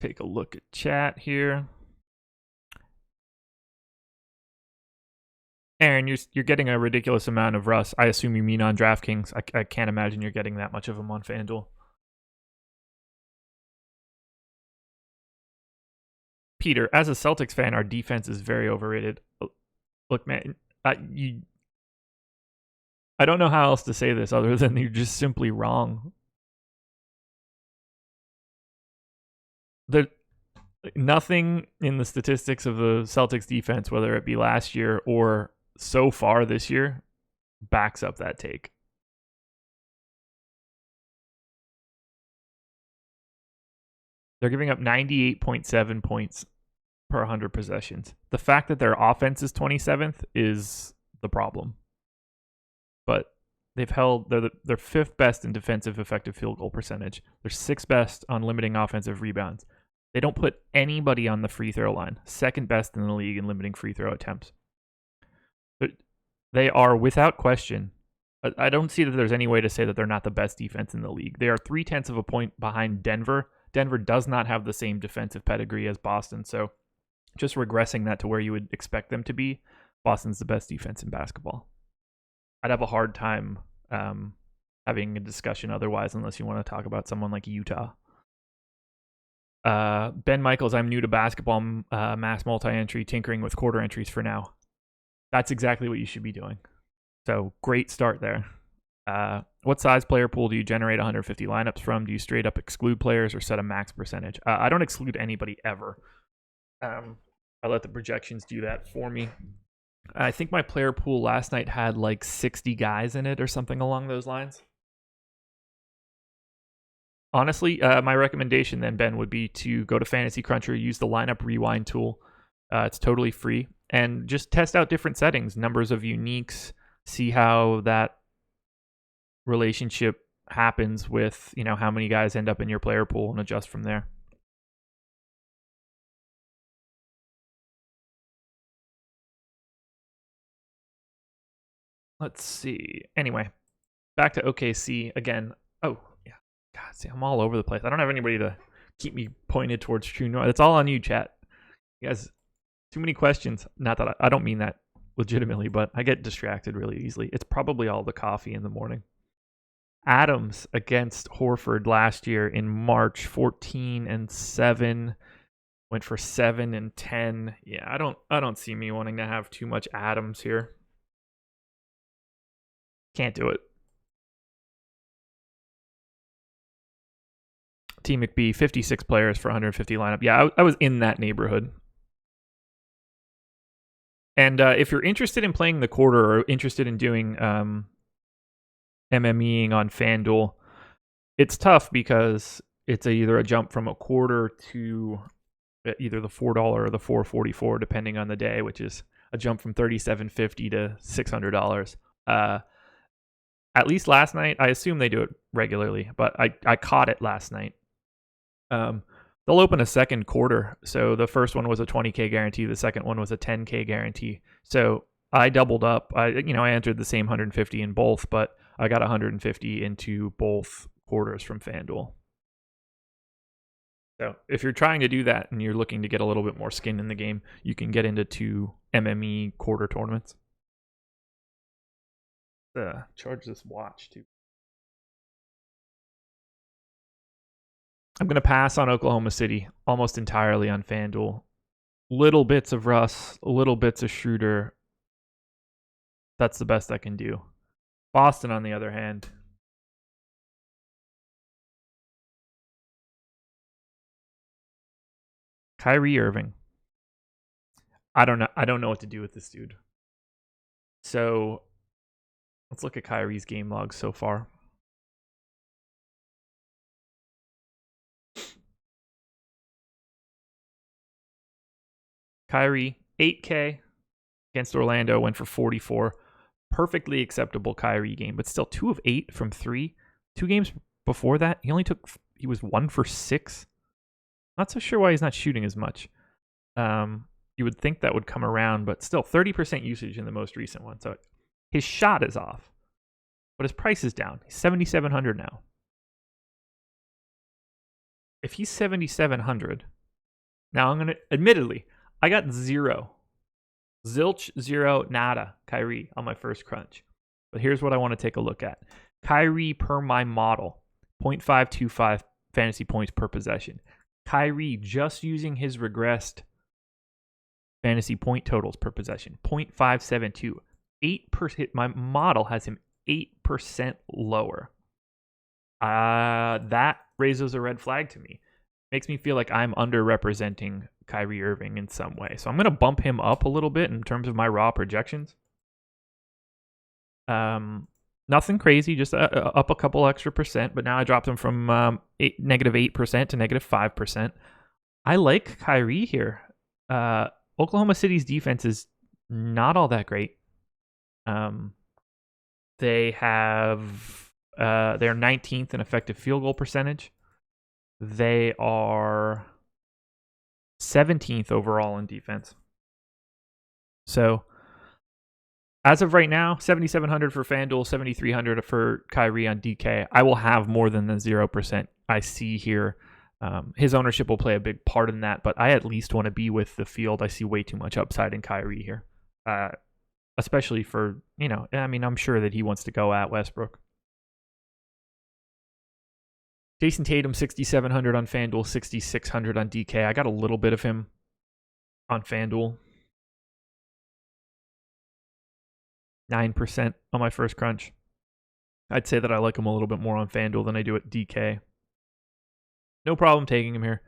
Take a look at chat here. Aaron, you're getting a ridiculous amount of Russ. I assume you mean on DraftKings. I can't imagine you're getting that much of him on FanDuel. Peter, as a Celtics fan, our defense is very overrated. Look, man, I don't know how else to say this other than you're just simply wrong. Nothing in the statistics of the Celtics defense, whether it be last year or so far this year, backs up that take. They're giving up 98.7 points per 100 possessions. The fact that their offense is 27th is the problem. But they're 5th best in defensive effective field goal percentage. They're 6th best on limiting offensive rebounds. They don't put anybody on the free throw line. 2nd best in the league in limiting free throw attempts. They are, without question, I don't see that there's any way to say that they're not the best defense in the league. They are 0.3 of a point behind Denver. Denver does not have the same defensive pedigree as Boston, so just regressing that to where you would expect them to be, Boston's the best defense in basketball. I'd have a hard time having a discussion otherwise unless you want to talk about someone like Utah. Ben Michaels, I'm new to basketball, mass multi-entry, tinkering with quarter entries for now. That's exactly what you should be doing. So great start there. What size player pool do you generate 150 lineups from? Do you straight up exclude players or set a max percentage? I don't exclude anybody ever. I let the projections do that for me. I think my player pool last night had like 60 guys in it or something along those lines. Honestly, my recommendation then, Ben, would be to go to Fantasy Cruncher, use the lineup rewind tool. It's totally free. And just test out different settings, numbers of uniques, see how that relationship happens with, how many guys end up in your player pool and adjust from there. Let's see. Anyway, back to OKC again. Oh, yeah. God, see, I'm all over the place. I don't have anybody to keep me pointed towards true north. It's all on you, chat. You guys, too many questions. Not that I don't mean that legitimately, but I get distracted really easily. It's probably all the coffee in the morning. Adams against Horford last year in March, 14-7, went for 7-10. Yeah, I don't see me wanting to have too much Adams here. Can't do it. T McBee, 56 players for 150 lineup. Yeah, I was in that neighborhood. And if you're interested in playing the quarter or interested in doing MMEing on FanDuel, it's tough because it's either a jump from a quarter to either the $4 or the $4.44, depending on the day, which is a jump from $37.50 to $600. At least last night, I assume they do it regularly, but I caught it last night. They'll open a second quarter. So the first one was a 20K guarantee. The second one was a 10K guarantee. So I doubled up. I entered the same 150 in both, but I got 150 into both quarters from FanDuel. So if you're trying to do that and you're looking to get a little bit more skin in the game, you can get into 2 MME quarter tournaments. Charge this watch too. I'm going to pass on Oklahoma City almost entirely on FanDuel. Little bits of Russ, little bits of Schroeder. That's the best I can do. Boston, on the other hand. Kyrie Irving. I don't know what to do with this dude. So let's look at Kyrie's game logs so far. Kyrie, 8K against Orlando, went for 44. Perfectly acceptable Kyrie game, but still 2 of 8 from 3. 2 games before that, he was 1 for 6. Not so sure why he's not shooting as much. You would think that would come around, but still 30% usage in the most recent one. So his shot is off, but his price is down. He's 7,700 now. If he's 7,700, now I'm going to, admittedly, I got 0. Zilch, 0, nada, Kyrie on my first crunch. But here's what I want to take a look at. Kyrie per my model, 0.525 fantasy points per possession. Kyrie just using his regressed fantasy point totals per possession, 0.572. 8%. My model has him 8% lower. That raises a red flag to me. Makes me feel like I'm underrepresenting Kyrie Irving in some way. So I'm going to bump him up a little bit in terms of my raw projections. Nothing crazy, just up a couple extra percent, but now I dropped him from -8% to -5%. I like Kyrie here. Oklahoma City's defense is not all that great. They're 19th in effective field goal percentage. They are 17th overall in defense. So as of right now, 7,700 for FanDuel, 7,300 for Kyrie on DK. I will have more than the 0% I see here. His ownership will play a big part in that, but I at least want to be with the field. I see way too much upside in Kyrie here, especially for, I'm sure that he wants to go at Westbrook. Jason Tatum, 6,700 on FanDuel, 6,600 on DK. I got a little bit of him on FanDuel. 9% on my first crunch. I'd say that I like him a little bit more on FanDuel than I do at DK. No problem taking him here.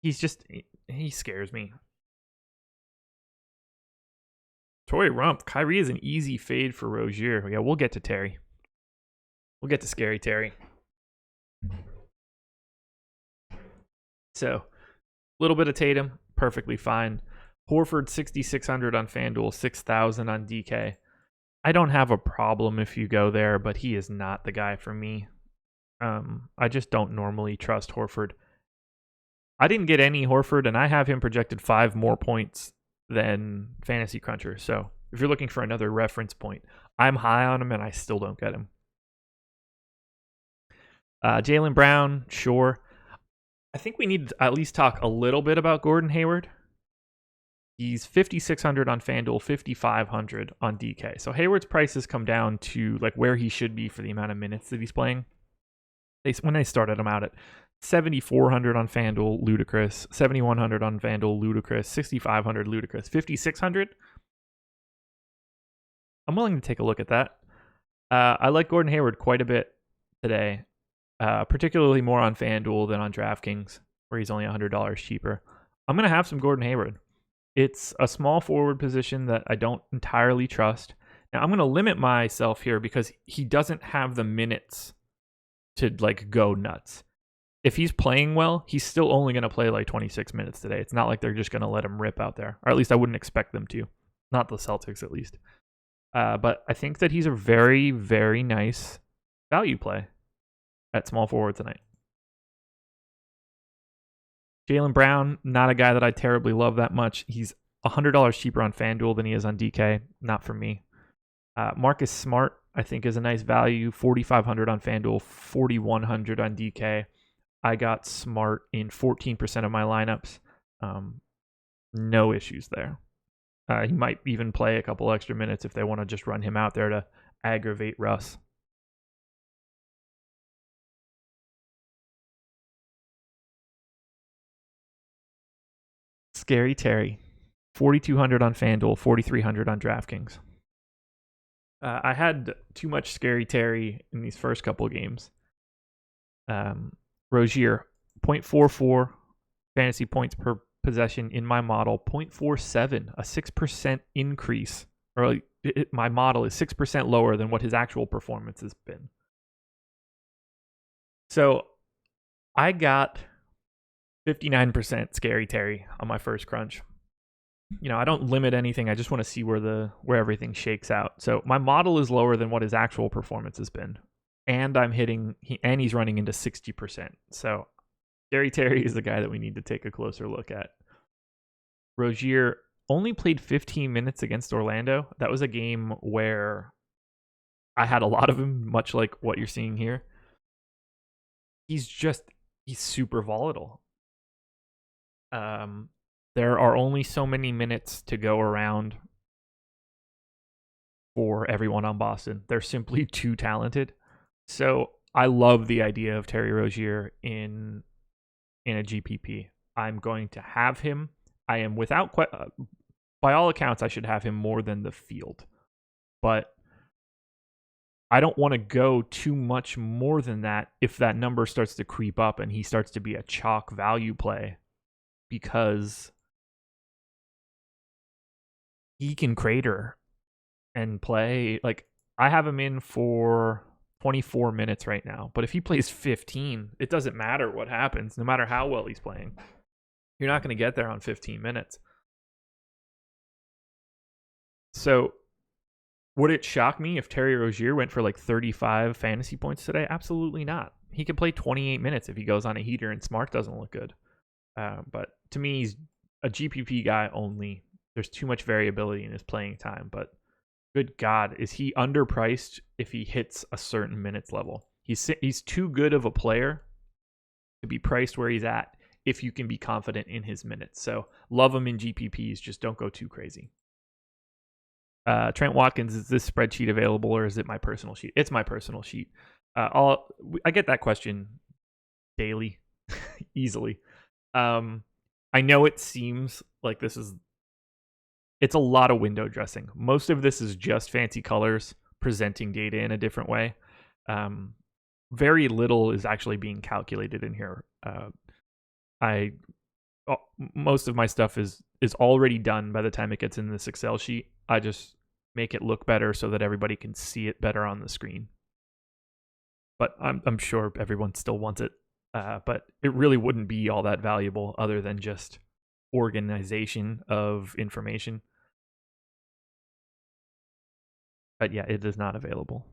He scares me. Torrey Rump. Kyrie is an easy fade for Rozier. Yeah, we'll get to Terry. We'll get to Scary Terry. So, a little bit of Tatum, perfectly fine. Horford, 6,600 on FanDuel, 6,000 on DK. I don't have a problem if you go there, but he is not the guy for me. I just don't normally trust Horford. I didn't get any Horford, and I have him projected 5 more points than Fantasy Cruncher. So if you're looking for another reference point, I'm high on him, and I still don't get him. Jaylen Brown, sure. I think we need to at least talk a little bit about Gordon Hayward. He's 5,600 on FanDuel, 5,500 on DK. So Hayward's price has come down to like where he should be for the amount of minutes that he's playing. When they started him out at 7,400 on FanDuel, ludicrous. 7,100 on FanDuel, ludicrous. 6,500, ludicrous. 5,600. I'm willing to take a look at that. I like Gordon Hayward quite a bit today, particularly more on FanDuel than on DraftKings, where he's only $100 cheaper. I'm going to have some Gordon Hayward. It's a small forward position that I don't entirely trust. Now, I'm going to limit myself here because he doesn't have the minutes to like go nuts. If he's playing well, he's still only going to play like 26 minutes today. It's not like they're just going to let him rip out there. Or at least I wouldn't expect them to. Not the Celtics, at least. But I think that he's a very, very nice value play at small forward tonight. Jaylen Brown, not a guy that I terribly love that much. He's $100 cheaper on FanDuel than he is on DK. Not for me. Marcus Smart, I think, is a nice value. 4,500 on FanDuel, 4,100 on DK. I got Smart in 14% of my lineups. No issues there. He might even play a couple extra minutes if they want to just run him out there to aggravate Russ. Scary Terry, 4,200 on FanDuel, 4,300 on DraftKings. I had too much Scary Terry in these first couple of games. Rozier, 0.44 fantasy points per possession in my model, 0.47, a 6% increase. Or my model is 6% lower than what his actual performance has been. So I got 59% Scary Terry on my first crunch. I don't limit anything. I just want to see where everything shakes out. So my model is lower than what his actual performance has been. And he's running into 60%. So Scary Terry is the guy that we need to take a closer look at. Rozier only played 15 minutes against Orlando. That was a game where I had a lot of him, much like what you're seeing here. He's super volatile. There are only so many minutes to go around for everyone on Boston. They're simply too talented. So I love the idea of Terry Rozier in a GPP. I'm going to have him. I am by all accounts, I should have him more than the field. But I don't want to go too much more than that if that number starts to creep up and he starts to be a chalk value play, because he can crater and play. Like, I have him in for 24 minutes right now, but if he plays 15, it doesn't matter what happens, no matter how well he's playing. You're not going to get there on 15 minutes. So would it shock me if Terry Rozier went for like 35 fantasy points today? Absolutely not. He could play 28 minutes if he goes on a heater and Smart doesn't look good. But to me, he's a GPP guy only. There's too much variability in his playing time. But good God, is he underpriced if he hits a certain minutes level? He's too good of a player to be priced where he's at if you can be confident in his minutes. So love him in GPPs, just don't go too crazy. Trent Watkins, is this spreadsheet available or is it my personal sheet? It's my personal sheet. I get that question daily, easily. I know it seems like it's a lot of window dressing. Most of this is just fancy colors presenting data in a different way. Very little is actually being calculated in here. Most of my stuff is already done by the time it gets in this Excel sheet. I just make it look better so that everybody can see it better on the screen. But I'm sure everyone still wants it. But it really wouldn't be all that valuable other than just organization of information. But yeah, it is not available.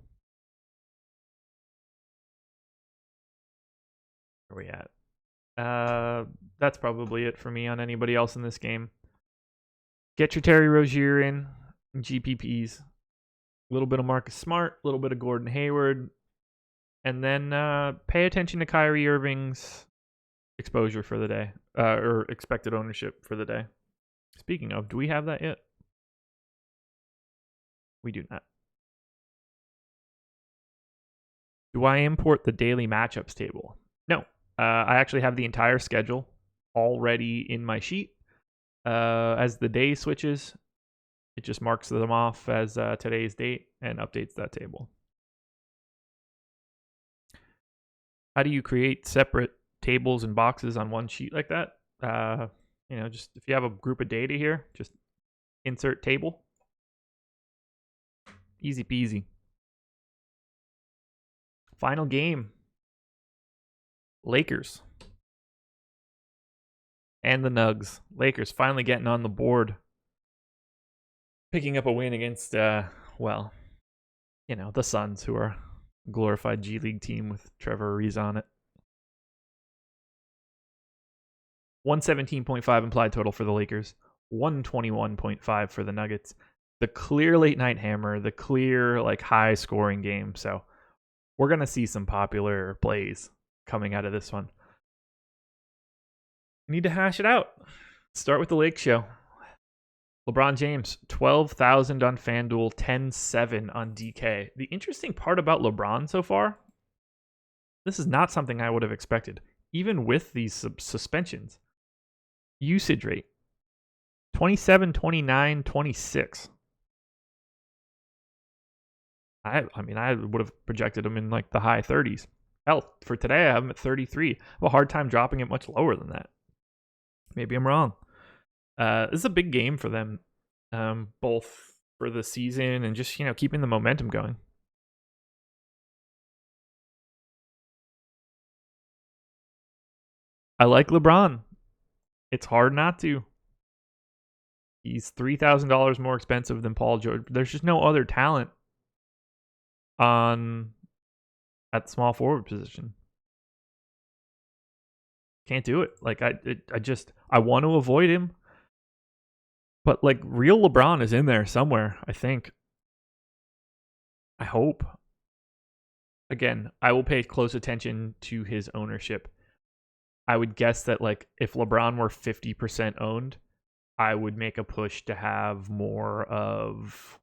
Where are we at? That's probably it for me on anybody else in this game. Get your Terry Rozier in GPPs. A little bit of Marcus Smart, a little bit of Gordon Hayward, and then pay attention to Kyrie Irving's exposure for the day, or expected ownership for the day. Speaking of, do we have that yet? We do not. Do I import the daily matchups table? No. I actually have the entire schedule already in my sheet. As the day switches, it just marks them off as today's date and updates that table. How do you create separate tables and boxes on one sheet like that? Just if you have a group of data here, just insert table. Easy peasy. Final game. Lakers. And the Nugs. Lakers finally getting on the board. Picking up a win against, the Suns, who are a glorified G League team with Trevor Ariza on it. 117.5 implied total for the Lakers. 121.5 for the Nuggets. The clear late night hammer, the clear high scoring game. So we're going to see some popular plays coming out of this one. Need to hash it out. Start with the Lake Show. LeBron James, 12,000 on FanDuel, 10-7 on DK. The interesting part about LeBron so far, this is not something I would have expected, even with these suspensions. Usage rate, 27, 29, 26. I would have projected him in the high 30s. Hell, for today, I have him at 33. I have a hard time dropping it much lower than that. Maybe I'm wrong. This is a big game for them, both for the season and just, keeping the momentum going. I like LeBron. It's hard not to. He's $3,000 more expensive than Paul George. There's just no other talent at small forward position. Can't do it. I want to avoid him. But real LeBron is in there somewhere, I think. I hope. Again, I will pay close attention to his ownership. I would guess that if LeBron were 50% owned, I would make a push to have more of,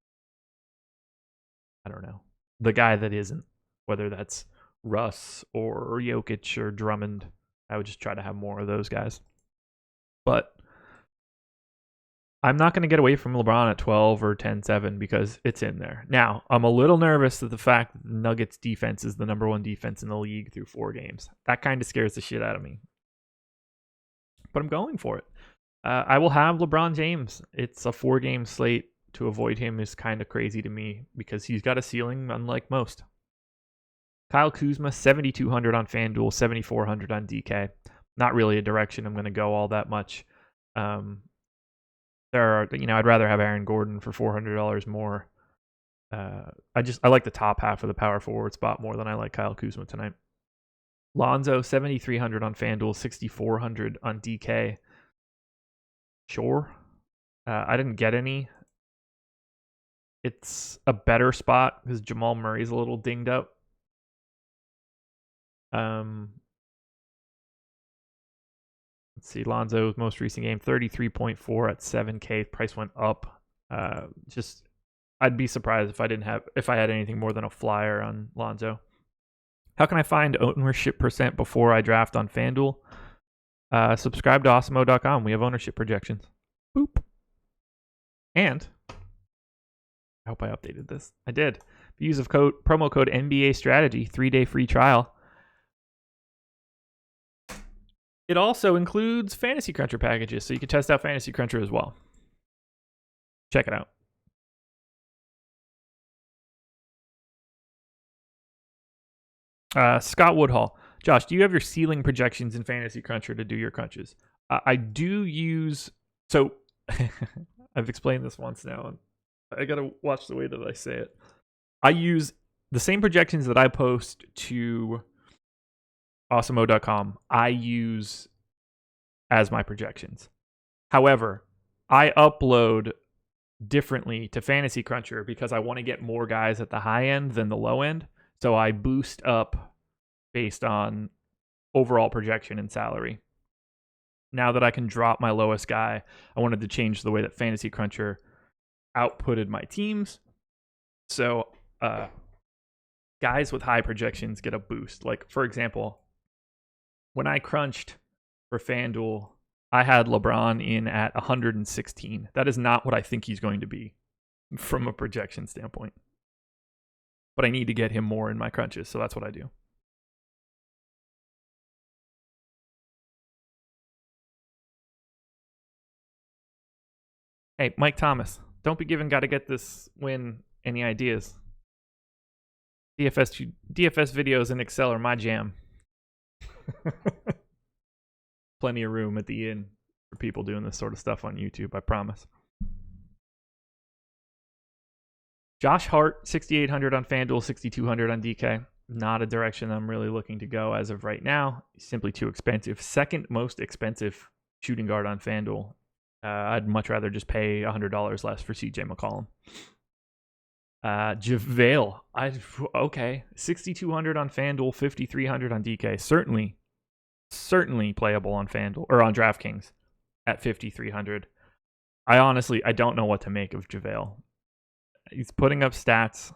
I don't know, the guy that isn't, whether that's Russ or Jokic or Drummond. I would just try to have more of those guys. But I'm not going to get away from LeBron at 12 or 10-7 because it's in there. Now, I'm a little nervous at the fact that the Nuggets defense is the number one defense in the league through 4 games. That kind of scares the shit out of me. But I'm going for it. I will have LeBron James. It's a 4-game slate. To avoid him is kind of crazy to me because he's got a ceiling unlike most. Kyle Kuzma, 7,200 on FanDuel, 7,400 on DK. Not really a direction I'm going to go all that much. I'd rather have Aaron Gordon for $400 more. I like the top half of the power forward spot more than I like Kyle Kuzma tonight. Lonzo, 7,300 on FanDuel, 6,400 on DK. Sure. I didn't get any. It's a better spot because Jamal Murray's a little dinged up. Let's see, Lonzo's most recent game, 33.4 at 7K. Price went up. I'd be surprised if I had anything more than a flyer on Lonzo. How can I find ownership percent before I draft on FanDuel? Subscribe to Awesemo.com. We have ownership projections. Boop. And I hope I updated this. I did. Use of promo code NBA Strategy, 3-day free trial. It also includes Fantasy Cruncher packages, so you can test out Fantasy Cruncher as well. Check it out. Scott Woodhall. Josh, do you have your ceiling projections in Fantasy Cruncher to do your crunches? I do use... So, I've explained this once now, and I got to watch the way that I say it. I use the same projections that I post to awesemo.com. I use as my projections. However, I upload differently to Fantasy Cruncher because I want to get more guys at the high end than the low end. So I boost up based on overall projection and salary. Now that I can drop my lowest guy, I wanted to change the way that Fantasy Cruncher outputted my teams. So guys with high projections get a boost. Like, for example, when I crunched for FanDuel, I had LeBron in at 116. That is not what I think he's going to be from a projection standpoint. But I need to get him more in my crunches, so that's what I do. Hey, Mike Thomas, don't be giving Gotta Get This Win any ideas. DFS videos in Excel are my jam. Plenty of room at the inn for people doing this sort of stuff on YouTube, I promise. Josh Hart, 6,800 on FanDuel, 6,200 on DK. Not a direction I'm really looking to go as of right now. Simply too expensive. Second most expensive shooting guard on FanDuel. I'd much rather just pay $100 less for CJ McCollum. JaVale. Okay. 6,200 on FanDuel, 5,300 on DK. Certainly playable on FanDuel or on DraftKings at 5,300. I don't know what to make of JaVale. He's putting up stats.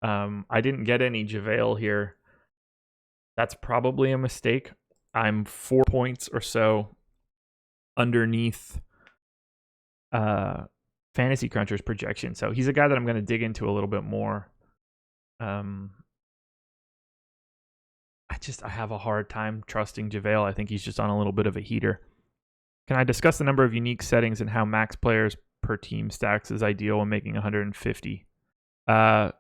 I didn't get any JaVale here. That's probably a mistake. I'm 4 points or so underneath Fantasy Cruncher's projection. So he's a guy that I'm going to dig into a little bit more. I have a hard time trusting JaVale. I think he's just on a little bit of a heater. Can I discuss the number of unique settings and how max players per team stacks is ideal when making 150? The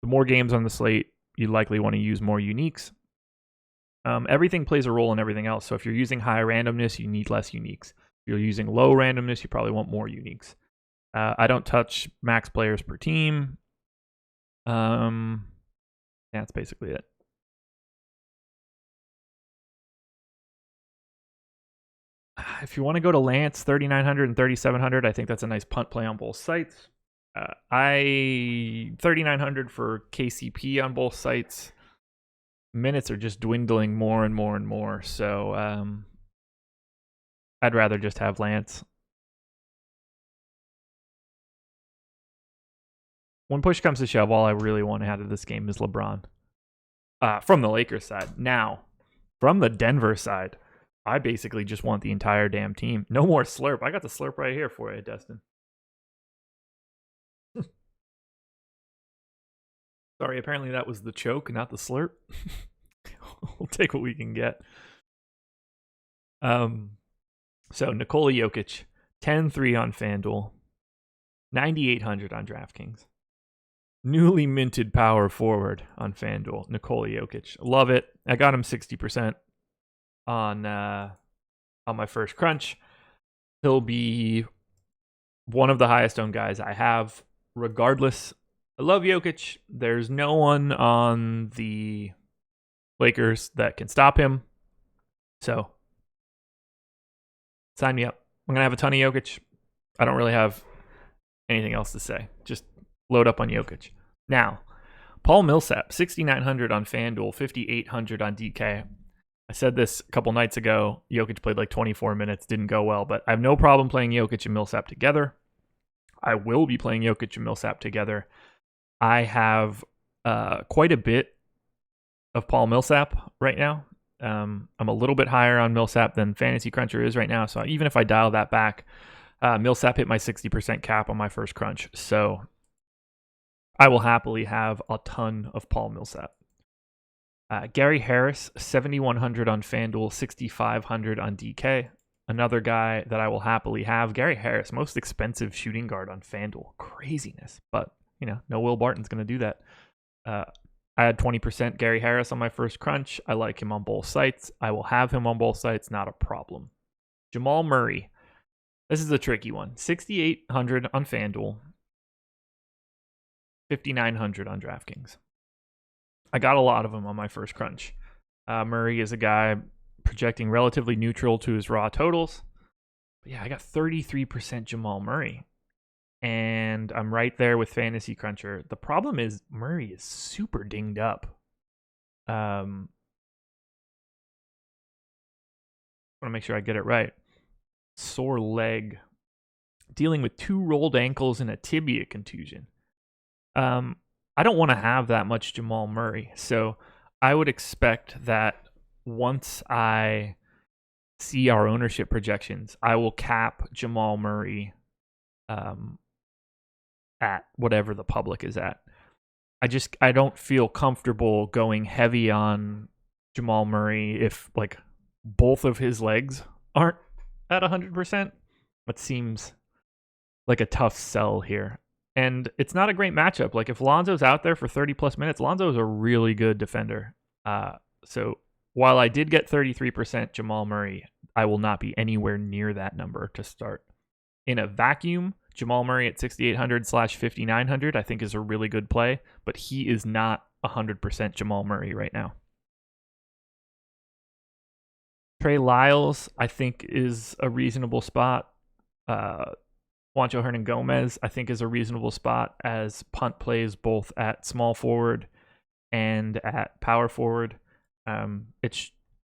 more games on the slate, you likely want to use more uniques. Everything plays a role in everything else. So if you're using high randomness, you need less uniques. If you're using low randomness, you probably want more uniques. I don't touch max players per team. That's basically it. If you want to go to Lance, 3,900 and 3,700, I think that's a nice punt play on both sites. 3,900 for KCP on both sites. Minutes are just dwindling more and more and more, so I'd rather just have Lance. When push comes to shove, all I really want out of this game is LeBron. From the Lakers side. Now, from the Denver side, I basically just want the entire damn team. No more slurp. I got the slurp right here for you, Destin. Sorry, apparently that was the choke, not the slurp. We'll take what we can get. So Nikola Jokic, 10-3 on FanDuel, 9,800 on DraftKings. Newly minted power forward on FanDuel, Nikola Jokic. Love it. I got him 60% on my first crunch. He'll be one of the highest owned guys I have, regardless. I love Jokic. There's no one on the Lakers that can stop him. So, sign me up. I'm going to have a ton of Jokic. I don't really have anything else to say. Just load up on Jokic. Now, Paul Millsap, 6,900 on FanDuel, 5,800 on DK. I said this a couple nights ago. Jokic played like 24 minutes, didn't go well, but I have no problem playing Jokic and Millsap together. I will be playing Jokic and Millsap together. I have quite a bit of Paul Millsap right now. I'm a little bit higher on Millsap than Fantasy Cruncher is right now, so even if I dial that back, Millsap hit my 60% cap on my first crunch, so I will happily have a ton of Paul Millsap. Gary Harris, 7,100 on FanDuel, 6,500 on DK. Another guy that I will happily have. Gary Harris, most expensive shooting guard on FanDuel. Craziness. But, no Will Barton's going to do that. I had 20% Gary Harris on my first crunch. I like him on both sites. I will have him on both sites. Not a problem. Jamal Murray. This is a tricky one. 6,800 on FanDuel. 5,900 on DraftKings. I got a lot of them on my first crunch. Murray is a guy projecting relatively neutral to his raw totals. But yeah, I got 33% Jamal Murray. And I'm right there with Fantasy Cruncher. The problem is Murray is super dinged up. I want to make sure I get it right. Sore leg. Dealing with 2 rolled ankles and a tibia contusion. I don't want to have that much Jamal Murray. So I would expect that once I see our ownership projections, I will cap Jamal Murray at whatever the public is at. I don't feel comfortable going heavy on Jamal Murray if like both of his legs aren't at 100%. That seems like a tough sell here. And it's not a great matchup. Like if Lonzo's out there for 30 plus minutes, Lonzo is a really good defender. So while I did get 33% Jamal Murray, I will not be anywhere near that number to start. In a vacuum, Jamal Murray at 6,800/5,900 I think is a really good play, but he is not 100% Jamal Murray right now. Trey Lyles, I think, is a reasonable spot. Juancho Hernan-Gomez, I think, is a reasonable spot as punt plays both at small forward and at power forward. It's,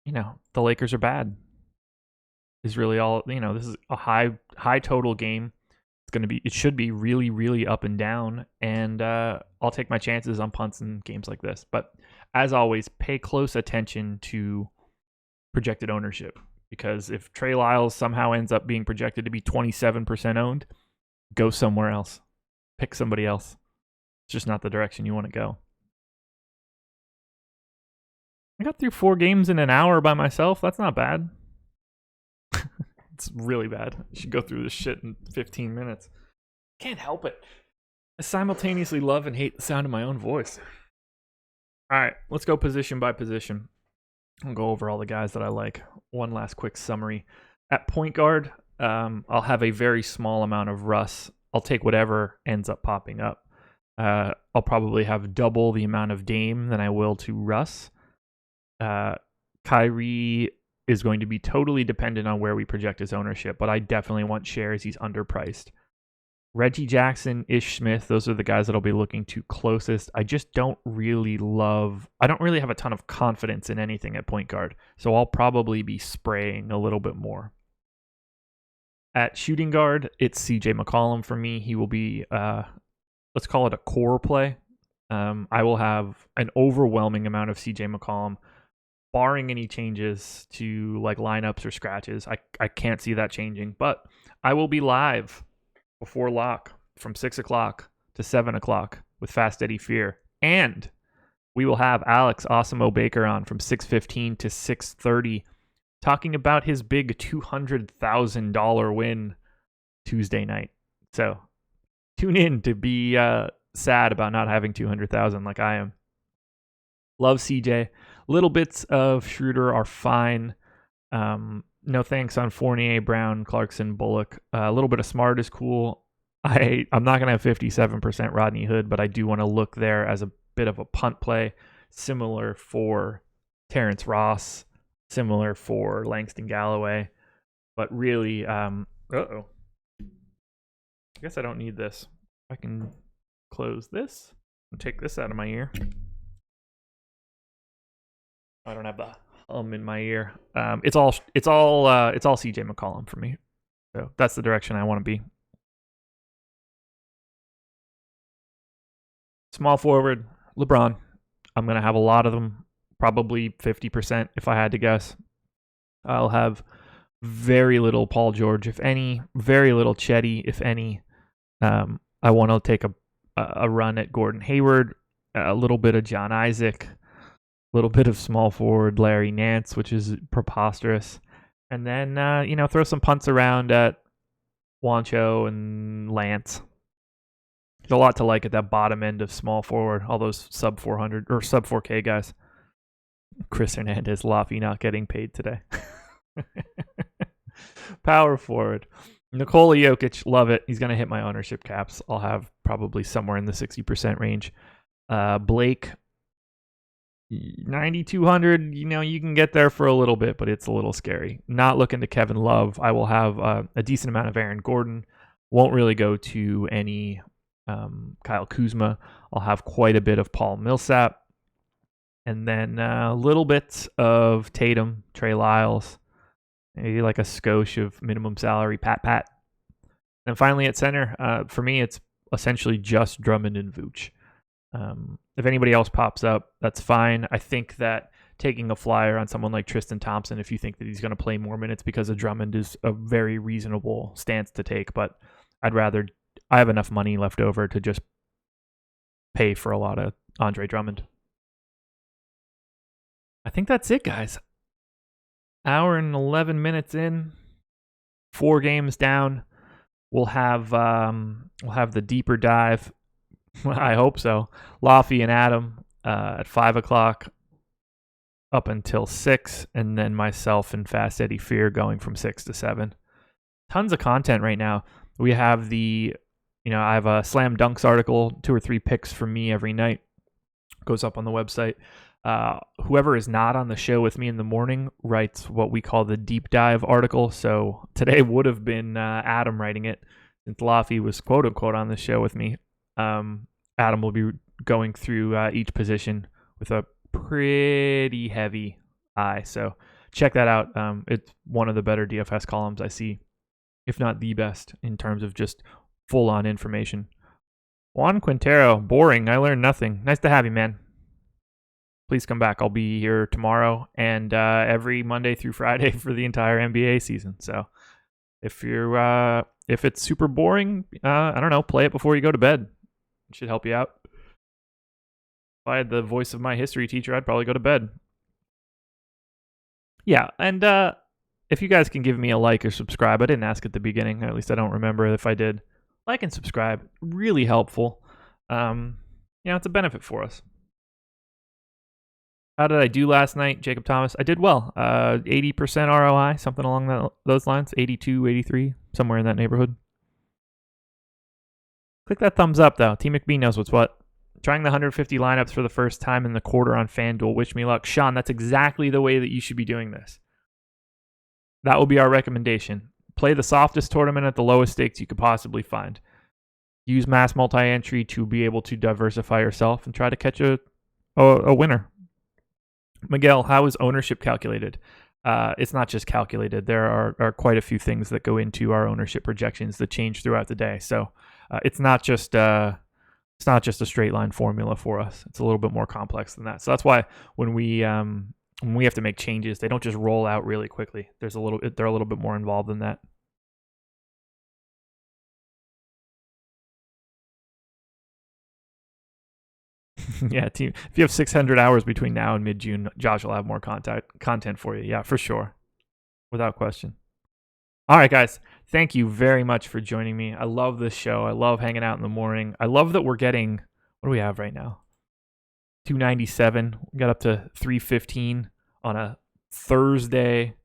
the Lakers are bad. Is really all, this is a high total game. It should be really, really up and down. And I'll take my chances on punts in games like this. But as always, pay close attention to projected ownership. Because if Trey Lyles somehow ends up being projected to be 27% owned, go somewhere else. Pick somebody else. It's just not the direction you want to go. I got through 4 games in an hour by myself. That's not bad. It's really bad. I should go through this shit in 15 minutes. Can't help it. I simultaneously love and hate the sound of my own voice. All right, let's go position by position. I'll go over all the guys that I like. One last quick summary. At point guard, I'll have a very small amount of Russ. I'll take whatever ends up popping up. I'll probably have double the amount of Dame than I will to Russ. Kyrie is going to be totally dependent on where we project his ownership, but I definitely want shares. He's underpriced. Reggie Jackson, Ish Smith, those are the guys that I'll be looking to closest. I don't really have a ton of confidence in anything at point guard, so I'll probably be spraying a little bit more. At shooting guard, it's CJ McCollum for me. He will be, let's call it a core play. I will have an overwhelming amount of CJ McCollum, barring any changes to like lineups or scratches. I can't see that changing, but I will be live before lock from 6 o'clock to 7 o'clock with Fast Eddie Fear. And we will have Alex Osimo Baker on from 6:15 to 6:30 talking about his big $200,000 win Tuesday night. So tune in to be sad about not having 200,000 like I am. Love CJ. Little bits of Schroeder are fine. No thanks on Fournier, Brown, Clarkson, Bullock. A little bit of Smart is cool. I'm not going to have 57% Rodney Hood, but I do want to look there as a bit of a punt play. Similar for Terrence Ross. Similar for Langston Galloway. But really, I guess I don't need this. I can close this and take this out of my ear. I don't have the hum in my ear. It's all CJ McCollum for me. So that's the direction I want to be. Small forward, LeBron. I'm going to have a lot of them, probably 50% if I had to guess. I'll have very little Paul George, if any, very little Chetty, if any. I want to take a run at Gordon Hayward, a little bit of John Isaac, a little bit of small forward Larry Nance, which is preposterous. And then, throw some punts around at Juancho and Lance. There's a lot to like at that bottom end of small forward, all those sub 400 or sub 4K guys. Chris Hernandez, Laffy not getting paid today. Power forward. Nikola Jokic, love it. He's going to hit my ownership caps. I'll have probably somewhere in the 60% range. Blake, 9,200. You can get there for a little bit, but it's a little scary. Not looking to Kevin Love. I will have a decent amount of Aaron Gordon. Won't really go to any Kyle Kuzma. I'll have quite a bit of Paul Millsap. And then a little bit of Tatum, Trey Lyles, maybe like a skosh of minimum salary, Pat. And finally at center, for me, it's essentially just Drummond and Vooch. If anybody else pops up, that's fine. I think that taking a flyer on someone like Tristan Thompson, if you think that he's going to play more minutes because of Drummond, is a very reasonable stance to take. But I have enough money left over to just pay for a lot of Andre Drummond. I think that's it, guys. Hour and 11 minutes in, 4 games down. We'll have the deeper dive. I hope so. Laffy and Adam at 5 o'clock up until 6, and then myself and Fast Eddie Fear going from 6 to 7. Tons of content right now. We have I have a Slam Dunks article, 2 or 3 picks from me every night. Goes up on the website. Whoever is not on the show with me in the morning writes what we call the deep dive article. So today would have been Adam writing it, since Laffy was quote unquote on the show with me. Adam will be going through each position with a pretty heavy eye. So check that out. It's one of the better DFS columns I see, if not the best, in terms of just full on information. Juan Quintero, boring. I learned nothing. Nice to have you, man. Please come back. I'll be here tomorrow and every Monday through Friday for the entire NBA season. So if it's super boring, I don't know, play it before you go to bed. It should help you out. If I had the voice of my history teacher, I'd probably go to bed. Yeah, and if you guys can give me a like or subscribe, I didn't ask at the beginning, or at least I don't remember if I did. Like and subscribe, really helpful. It's a benefit for us. How did I do last night, Jacob Thomas? I did well. 80% ROI, something along those lines. 82, 83, somewhere in that neighborhood. Click that thumbs up, though. T. McBee knows what's what. Trying the 150 lineups for the first time in the quarter on FanDuel. Wish me luck. Sean, that's exactly the way that you should be doing this. That will be our recommendation. Play the softest tournament at the lowest stakes you could possibly find. Use mass multi-entry to be able to diversify yourself and try to catch a winner. Miguel, how is ownership calculated? It's not just calculated. There are quite a few things that go into our ownership projections that change throughout the day. So it's not just a straight line formula for us. It's a little bit more complex than that. So that's why when we have to make changes, they don't just roll out really quickly. They're a little bit more involved than that. Yeah, team. If you have 600 hours between now and mid-June, Josh will have more content for you. Yeah, for sure. Without question. All right, guys. Thank you very much for joining me. I love this show. I love hanging out in the morning. I love that we're getting, what do we have right now? 297. We got up to 315 on a Thursday.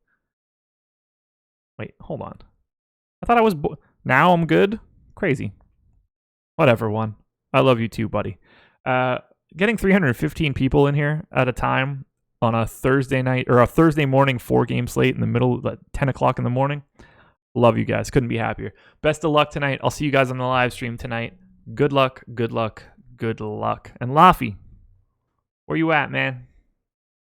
Wait, hold on. I thought I was... now I'm good? Crazy. Whatever, one. I love you too, buddy. Getting 315 people in here at a time on a Thursday night or a Thursday morning 4-game slate in the middle of 10 o'clock in the morning. Love you guys. Couldn't be happier. Best of luck tonight. I'll see you guys on the live stream tonight. Good luck, good luck, good luck. And Laffy, where you at, man?